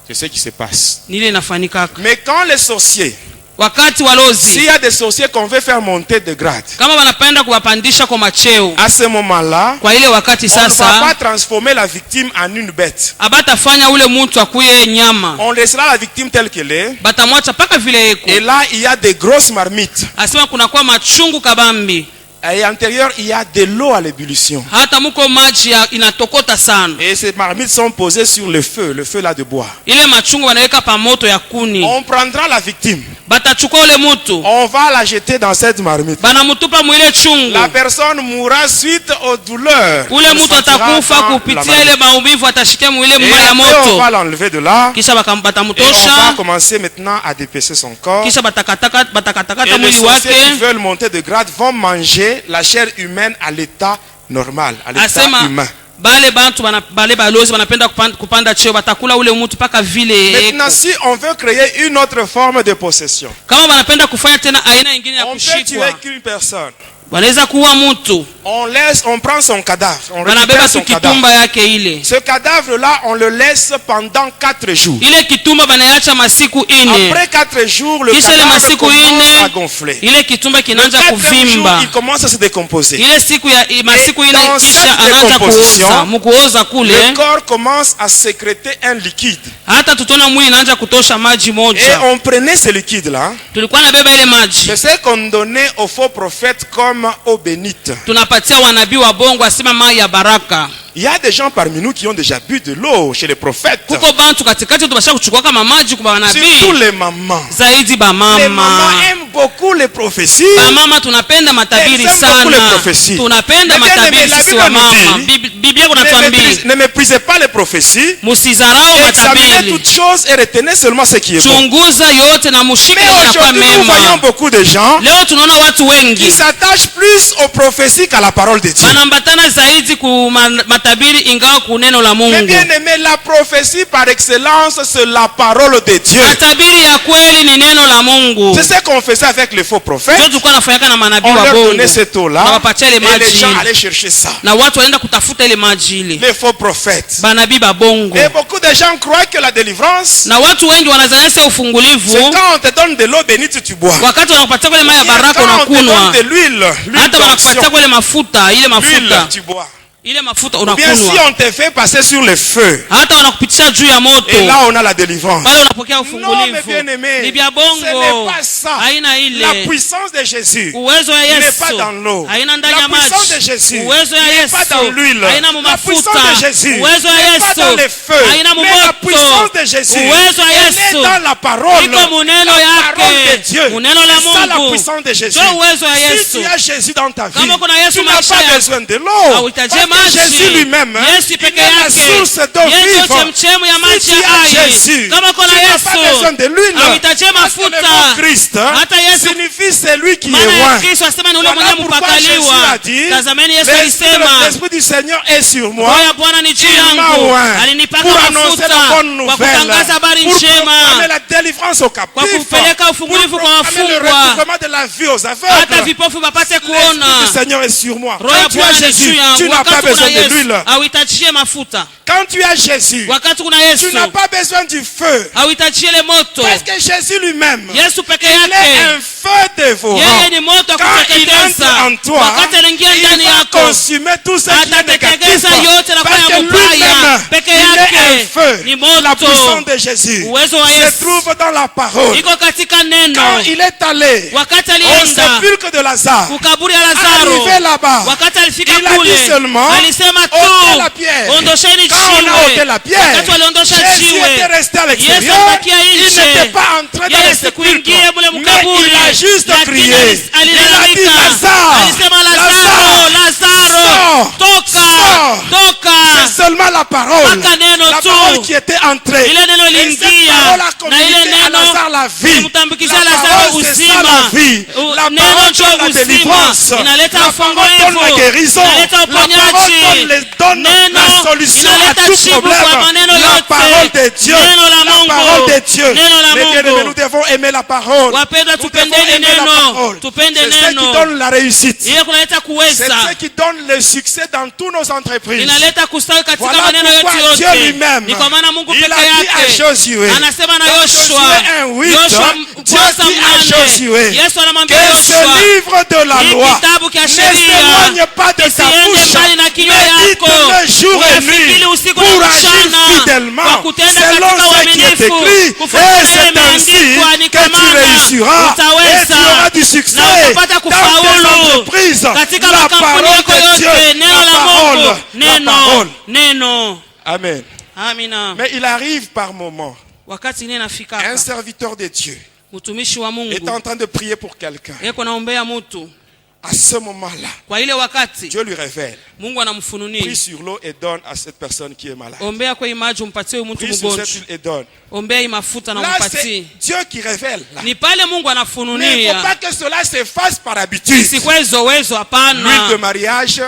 C'est ce qui se passe. Ni ile inafanika. Mais quand les sorciers, Wakati s'il walozi y a des sorciers qu'on veut faire monter de grade, kama wanapenda kuwapandisha kwa macheo, à ce moment-là, kwa ile wakati on ne va pas sasa transformer la victime en une bête. abatafanya ule mtu akuye nyama, On laissera la victime telle qu'elle est. batamwacha paka vile eko. Et là, il y a des grosses marmites. Asema kuna kwa machungu kabambi, Et à l'intérieur, il y a de l'eau à l'ébullition. hata muko maji inatokota sana. Et ces marmites sont posées sur le feu là de bois. Ile machungu wanaweka pa moto ya kuni, On prendra la victime. batachukua ule mtu On va la jeter dans cette marmite. banamutupa mwile chungu. La personne mourra suite aux douleurs. Ule On mtu sentira atakufa dans la kupitia marmite. ile maumivu, atashikia mwile Et mma ya après, on moto. va l'enlever de là. Kisha Et on va batamutosha, commencer maintenant à dépêcher son corps. kisha batakatakata Et les mwili sorciers qui wake. veulent monter de grade vont manger la chair humaine à l'état normal, à l'état Asema humain. bale bantu bale balozi wanapenda kupanda cheo, batakula ule mtu paka vile Maintenant, eko. si on veut créer une autre forme de possession, Kama wanapenda kufanya tena aina nyingine ya on peut tuer kushikwa, qu'une personne. wanaweza kuua mtu, On prend son cadavre, on wanabeba récupère tu son cadavre. kitumba yake ile. Ce cadavre-là, on le laisse pendant 4 jours. Ile kitumba banaacha masiku ine. Après 4 jours, le Kisha ile cadavre masiku commence à ine, gonfler. ile kitumba Le kinaanza 4e jour, kuvimba. il commence à se décomposer. Ile siku ya masiku ine dans kisha cette anaanza décomposition, kuoza, mkuoza Le kule, corps commence à sécréter un liquide. hata tutona mwili inaanza kutosha maji Et moja. on prenait ce liquide-là, Tulikuwa na beba ile maji, c'est ce qu'on donnait aux faux prophètes comme eau bénite. tunapatia wanabii wa bongo asema mai ya baraka. Il y a des gens parmi nous qui ont déjà bu de l'eau chez les prophètes. Kuko bantu katikati tubasha kuchukua kama maji kwa Surtout wanabii, les mamans. zaidi ba Les mamans mama. aiment beaucoup les prophéties. Ba mama tunapenda matabiri Elles aiment beaucoup les sana, prophéties. tunapenda Mais bien matabiri aimé, la sisi Bible wa nous mama. dit, Biblia kunatuambia Ne méprisez pas les prophéties. musizarau Examinez matabiri, toutes choses et retenez seulement ce qui est bon. chunguza yote na mushike Mais inakuwa aujourd'hui, nous voyons mema. beaucoup de gens Leo tunaona watu qui wengi s'attachent plus aux prophéties qu'à la parole de Dieu. wanambatana zaidi ku wanatabiri ingawa kuneno la Mungu. Mais bien aimé, la prophétie par excellence, c'est la parole de Dieu. Matabiri ya kweli ni neno la Mungu. C'est ce qu'on faisait avec les faux prophètes. On leur donnait cette eau-là et les gens allaient chercher ça. Les faux prophètes. Et beaucoup de gens croient que la délivrance, c'est quand on te donne de l'eau bénite, tu bois. Quand on te donne de l'huile, tu bois. Bien si on te fait passer sur le feu, et là on a la délivrance. Non mais bien aimé, ce n'est pas ça. La puissance de Jésus n'est pas dans l'eau. La puissance de Jésus n'est pas dans l'huile. La puissance de Jésus n'est pas dans le feu. Mais la puissance de Jésus est dans la parole de Dieu. C'est ça la puissance de Jésus. Si tu as Jésus dans ta vie, tu n'as pas besoin de l'eau. Jésus lui-même, il est la source d'eau vive. Si tu as Jésus, tu n'as pas besoin de l'huile. Parce que le mot Christ signifie celui qui est loin. Voilà pourquoi Jésus a dit, l'Esprit du Seigneur est sur moi. Il m'a oint pour annoncer la bonne nouvelle, pour proclamer la délivrance aux captifs, pour proclamer le recouvrement de la vie aux aveugles. L'Esprit du Seigneur est sur moi. Quand tu as Jésus, tu n'as pas besoin de l'huile. Quand tu as Jésus, tu n'as pas besoin du feu. Parce que Jésus lui-même, il est un feu dévorant. Quand il entre en toi, il va consumer tout ce qui est négatif. Parce que lui-même, il est un feu. La puissance de Jésus se trouve dans la parole. Quand il est allé au sépulcre de Lazare, arrivé là-bas, il a dit seulement ôtez la pierre. Quand on a ôté la pierre, Jésus était resté à l'extérieur. Il n'était pas entré dans le sépulcre, mais il a juste crié. Il a dit Lazare, c'est seulement la parole qui était entrée. Et cette parole a communiqué à Lazare la vie. La parole, c'est ça la vie. La parole donne la délivrance. La parole donne la guérison. La parole donne la solution à tout problème. La parole de Dieu. La parole de Dieu. Mais bien aimés, nous devons aimer la parole. Nous devons aimer la parole. C'est ce qui donne la réussite. C'est ce qui donne le succès dans toutes nos entreprises. Voilà pourquoi Dieu lui-même, il a dit à Josué, dans Josué 1:8, Dieu dit à Josué que ce livre de la loi ne s'éloigne pas de ta bouche, médite-le jour et nuit pour agir fidèlement selon ce qui est écrit, et c'est ainsi que tu réussiras et tu auras du succès dans tes entreprises. La parole de Dieu, la parole. Amen. Mais il arrive par moments, un serviteur de Dieu est en train de prier pour quelqu'un. À ce moment-là, Dieu lui révèle. Prie sur l'eau et donne à cette personne qui est malade. Prie sur cette huile et donne. Là, c'est Dieu qui révèle. Là. Mais il ne faut pas que cela s'efface par habitude. L'huile de mariage,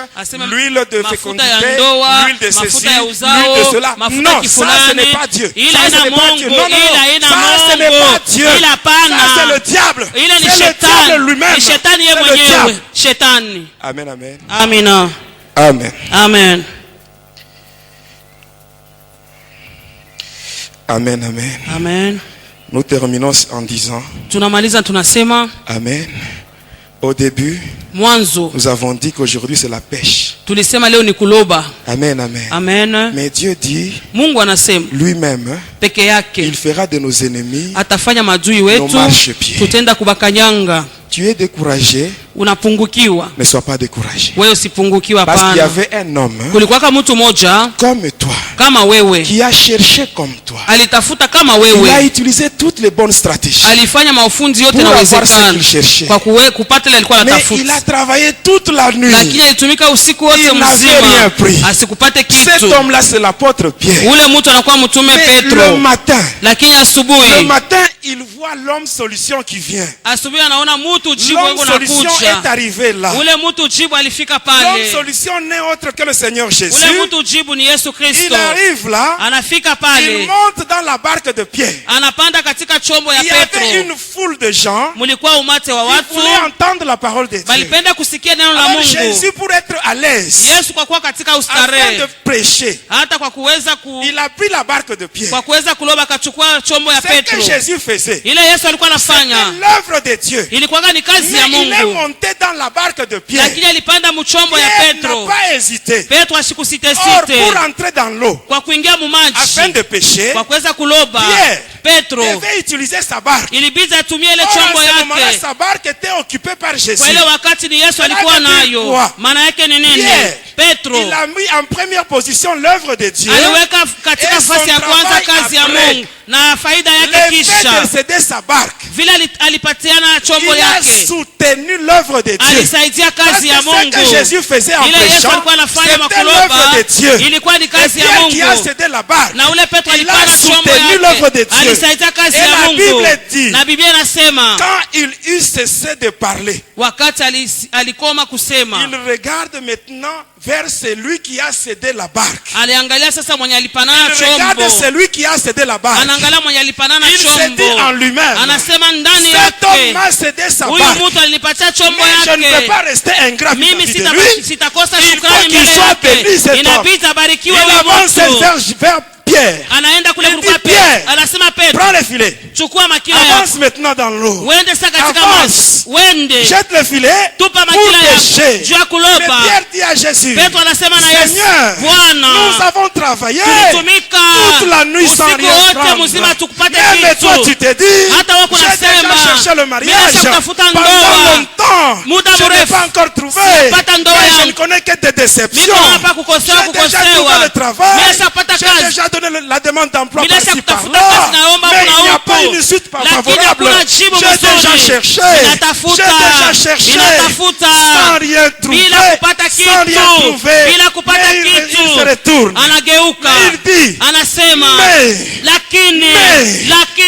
l'huile de fécondité, l'huile de ceci, l'huile de cela. Non, ça ce n'est pas Dieu. Ça ce n'est pas Dieu. Non, ça ce n'est pas Dieu. Ça c'est le diable. C'est le diable lui-même. C'est le diable. Amen, amen. Amen. Amen. Amen. Amen, amen. Amen. Nous terminons en disant Amen. Au début, nous avons dit qu'aujourd'hui c'est la pêche. Amen, amen. Amen. Mais Dieu dit lui-même, il fera de nos ennemis nos marchepieds. Tu es découragé, ne sois pas découragé. Parce qu'il y avait un homme comme toi qui a cherché comme toi. Il a utilisé toutes les bonnes stratégies pour avoir ce qu'il cherchait. Mais il a travaillé toute la nuit. Il n'avait rien pris. Cet homme-là, c'est l'apôtre Pierre. Mais le matin, il voit l'homme solution qui vient. L'homme solution moja. est arrivé là. Ule mtu jibu alifika Donc pale. solution n'est autre que le Seigneur Jésus. Ule mtu jibu ni Yesu Il Kristo. arrive là. Anafika Il pale. monte dans la barque de Pierre. Anapanda katika chombo ya Il y avait Petro. une foule de gens Mulikuwa umate wa qui watu. voulaient entendre la parole de Dieu. Balipenda kusikia neno la Alors Mungu. Jésus, pour être à l'aise, Yesu kwa kuwa katika afin ustarehe. de prêcher, Hata kwa kuweza il a pris la barque de Pierre. kwa kuweza kuloba akachukua chombo ya Ce que Petro. Jésus faisait, Ile Yesu alikuwa c'était anafanya l'œuvre de Dieu. ilikuwa ni kazi Mais ya il est Mungu. monté dans la barque de Pierre. Lakini alipanda mchombo ya Pierre n'a Petro. pas hésité. Petro Or, asikusitesite pour entrer dans l'eau, kwa kuingia mu afin maji de pêcher, kwa kuweza kuloba. Pierre Petro devait utiliser sa barque. ilibidi atumie ile Or, chombo à ce moment-là, yake. sa barque était occupée par Jésus. Kwa ile wakati ni Yesu alikuwa Cela veut dire nayo. quoi? Maana yake ni nini? Pierre, Petro il a mis en première position l'œuvre de Dieu. aliweka katika Et nafasi ya son kwanza travail kazi ya après. Mungu na faida Le yake fait kisha de céder sa barque, vile alipatiana chombo il a yake soutenu l'œuvre de Dieu. alisaidia Parce kazi que ya ce Mungu. que Jésus faisait en Ile Yesu prêchant, alikuwa anafanya c'était l'œuvre makuloba de Dieu. ilikuwa ni Et kazi ya Pierre qui a Mungu. cédé la barque, Na ule Petro il a alipana chombo soutenu l'œuvre de yake Dieu. alisaidia kazi Et ya la Mungu. Bible dit, Na Biblia inasema quand il eut cessé de parler, wakati alikoma kusema il regarde maintenant vers celui qui a cédé la barque. aliangalia sasa mwenye alipanana Il regarde chombo. celui qui a cédé la barque. Anaangalia mwenye alipanana Il se dit en chombo. lui-même, Anasema ndani cet homme yake m'a cédé sa huyu barque. mtu alinipatia chombo Mais je ne peux yake. pas rester ingrat Mimi vis-à-vis de lui. sitakosa Il shukrani faut qu'il mbele soit béni, yake. cet homme. Inabidi abarikiwe Il huyu avance mtu. vers Pierre. Anaenda kule Il kulikuwa dit, Pierre, Petro. Anasema Petro, prends le filet. chukua makila yako. Avance maintenant dans l'eau. Wende sasa katika Avance. maji. Wende. Jette le filet Tupa pour makila pêcher. yako. Juu ya Mais kuloba. Pierre dit à Jésus, Petro anasema na Yesu, Seigneur, Bwana, nous avons travaillé tulitumika toute la nuit sans usiku rien wote prendre. mzima tukupate Mais toi tu kitu. t'es dit, Hata wako j'ai nasema, déjà cherché le mariage nimeshatafuta pendant ndoa. longtemps. Muda Je n'ai mrefu. pas encore trouvé. Sijapata ndoa Mais je yangu. ne connais que des déceptions. Mimi hapa kukosewa, J'ai déjà trouvé kukosewa. le travail. Nimeshapata J'ai kazi. déjà donné la demande d'emploi Bila par-ci kutafuta par-là. kazi naomba Mais kuna il n'y a huko. pas une suite Lakini favorable. hakuna jibu J'ai déjà mzuri. cherché. Inatafuta. J'ai déjà cherché. Inatafuta. Sans rien trouver. Bila kupata Sans rien kitu. trouver. Bila kupata Mais il kitu. se retourne. Anageuka. Il dit, Anasema mais lakini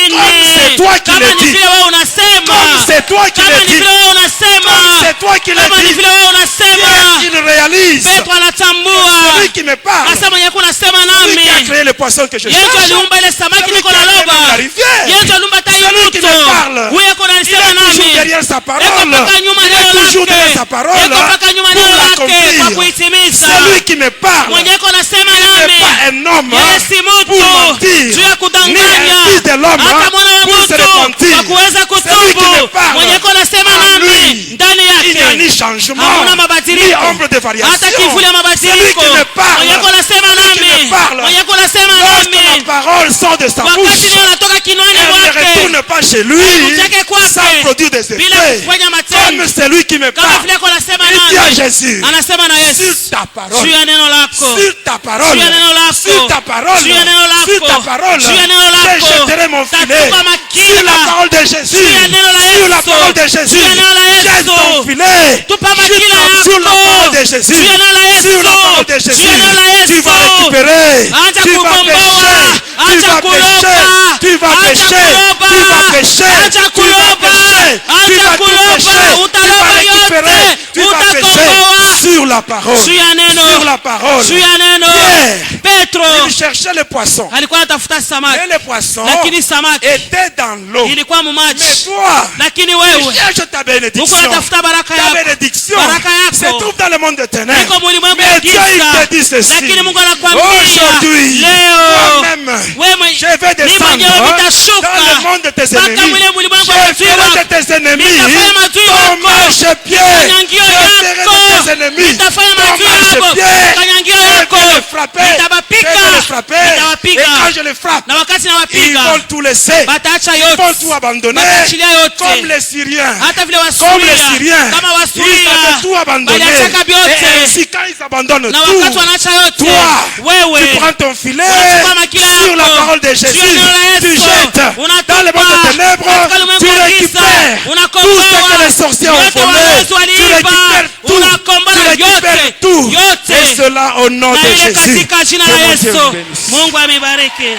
comme c'est toi qui kama le ni dis. vile wewe unasema, Comme c'est toi qui kama le ni dis. vile wewe unasema, Comme c'est toi qui le kama ni dis. vile wewe unasema, Il réalise. Petro anatambua. Celui qui me parle. Sasa mwenye kunasema Celui qui a nami créé le poisson que je Yesu cherche. aliumba ile samaki Celui niko qui a créé naloba. même la rivière. Yesu aliumba tai Celui qui mto. me parle. Huyo ako Il anasema est toujours nami. derrière sa parole. Eko mpaka nyuma Il neno est toujours derrière lake. sa parole. Eko mpaka nyuma Pour neno lake kwa l'accomplir. kuitimiza. Celui qui me parle. Mwenye ako anasema Il n'est nami. pas un homme Yeye si pour mtu mentir. juu ya Ni un kudanganya. fils de l'homme Hata mwana wa pour se mtu repentir. kwa kuweza Celui qui me kutubu. parle. Mwenye ako anasema En nami lui. ndani Il n'y a yake ni changement, hakuna ni mabadiliko, ombre de variation. hata kivuli ya Celui mabadiliko. qui me parle. Mwenye ako anasema Celui qui nami. me parle. Mwenye ako anasema Lorsque la nami. parole sort de sa Wakati bouche, neno natoka kinywani elle ne mwake retourne pas chez lui Haikutake kwake. sans produire des bila effets. kufanya matendo. Comme celui qui me Kama parle. vile ako anasema Il dit à nami. Jésus, Anasema na Yesu, sur ta parole, juu ya neno lako, sur ta parole, juu ya neno lako, sur ta parole, juu ya neno lako, sur ta parole, juu ya neno je lako, jetterai mon filet tatupa sur makila, la parole de Jésus, juu ya neno la sur la Yesu, parole de Jésus, juu ya neno la Yesu, jette ton filet, tupa jette makila yako, sur la parole de Jésus, juu ya neno la Yesu, sur la parole de juu Jésus, ya neno la Yesu, tu vas récupérer, acha tu vas kukomboa, pécher, tu acha vas kuloba, pécher, tu vas acha pécher, kuloba, tu vas pécher, acha tu vas kuloba, pécher, tu acha vas tout kuloba, pécher, tu utaloba vas récupérer, yote, tu vas utakomboa. pécher sur la parole, juu ya neno, sur la parole. juu ya neno. Pierre, Petro il cherchait le poisson. alikuwa anatafuta samaki, Et le poisson lakini samaki était dans l'eau. ilikuwa mu Mais maji. toi, Lakini tu wewe cherches ta huko bénédiction. unatafuta baraka Ta yako, bénédiction baraka yako se trouve dans le monde de ténèbres. iko mulimwengu Mais ya Dieu, giza. il te dit ceci. Lakini Mungu anakuambia Aujourd'hui, leo, moi-même, wewe je vais mimi mwenyewe descendre nitashuka dans le monde de tes mpaka ennemis. mwile mulimwengu wa Je maadui ferai wako. de tes ennemis Nitafanya maadui ton wako marchepied. kanyangio Je ferai yako. de tes ennemis Nitafanya ton maadui wako marchepied. kanyangio Je yako. vais les frapper. Nitabapika. Je vais les frapper. Et Nitawapiga. quand je les frappe, Na wakati ils nawapiga vont tout laisser. bataacha Ils vont yote, tout abandonner. bataachilia yote, Comme les Syriens. hata vile Comme les Wasuria, Syriens. kama Ils Wasuria avaient tout abandonné. baliachaka Et vyote, ainsi, quand ils abandonnent na wakati tout, wanaacha yote, toi, wewe tu prends ton filet unachukua makila sur la yako, parole de juu ya Jésus. neno la Tu Yesu, jettes unatupa dans le monde des ténèbres. katika ulimwengu Tu wa giza, récupères tout unakomboa ce que les sorciers ont yote volé. walozi Tu waliiba, récupères tout. unakomboa Tu récupères yote, tout. yote. Et cela au nom na de ile Jésus. katika jina Que la mon Dieu Yesu. bénisse. Mungu amebariki.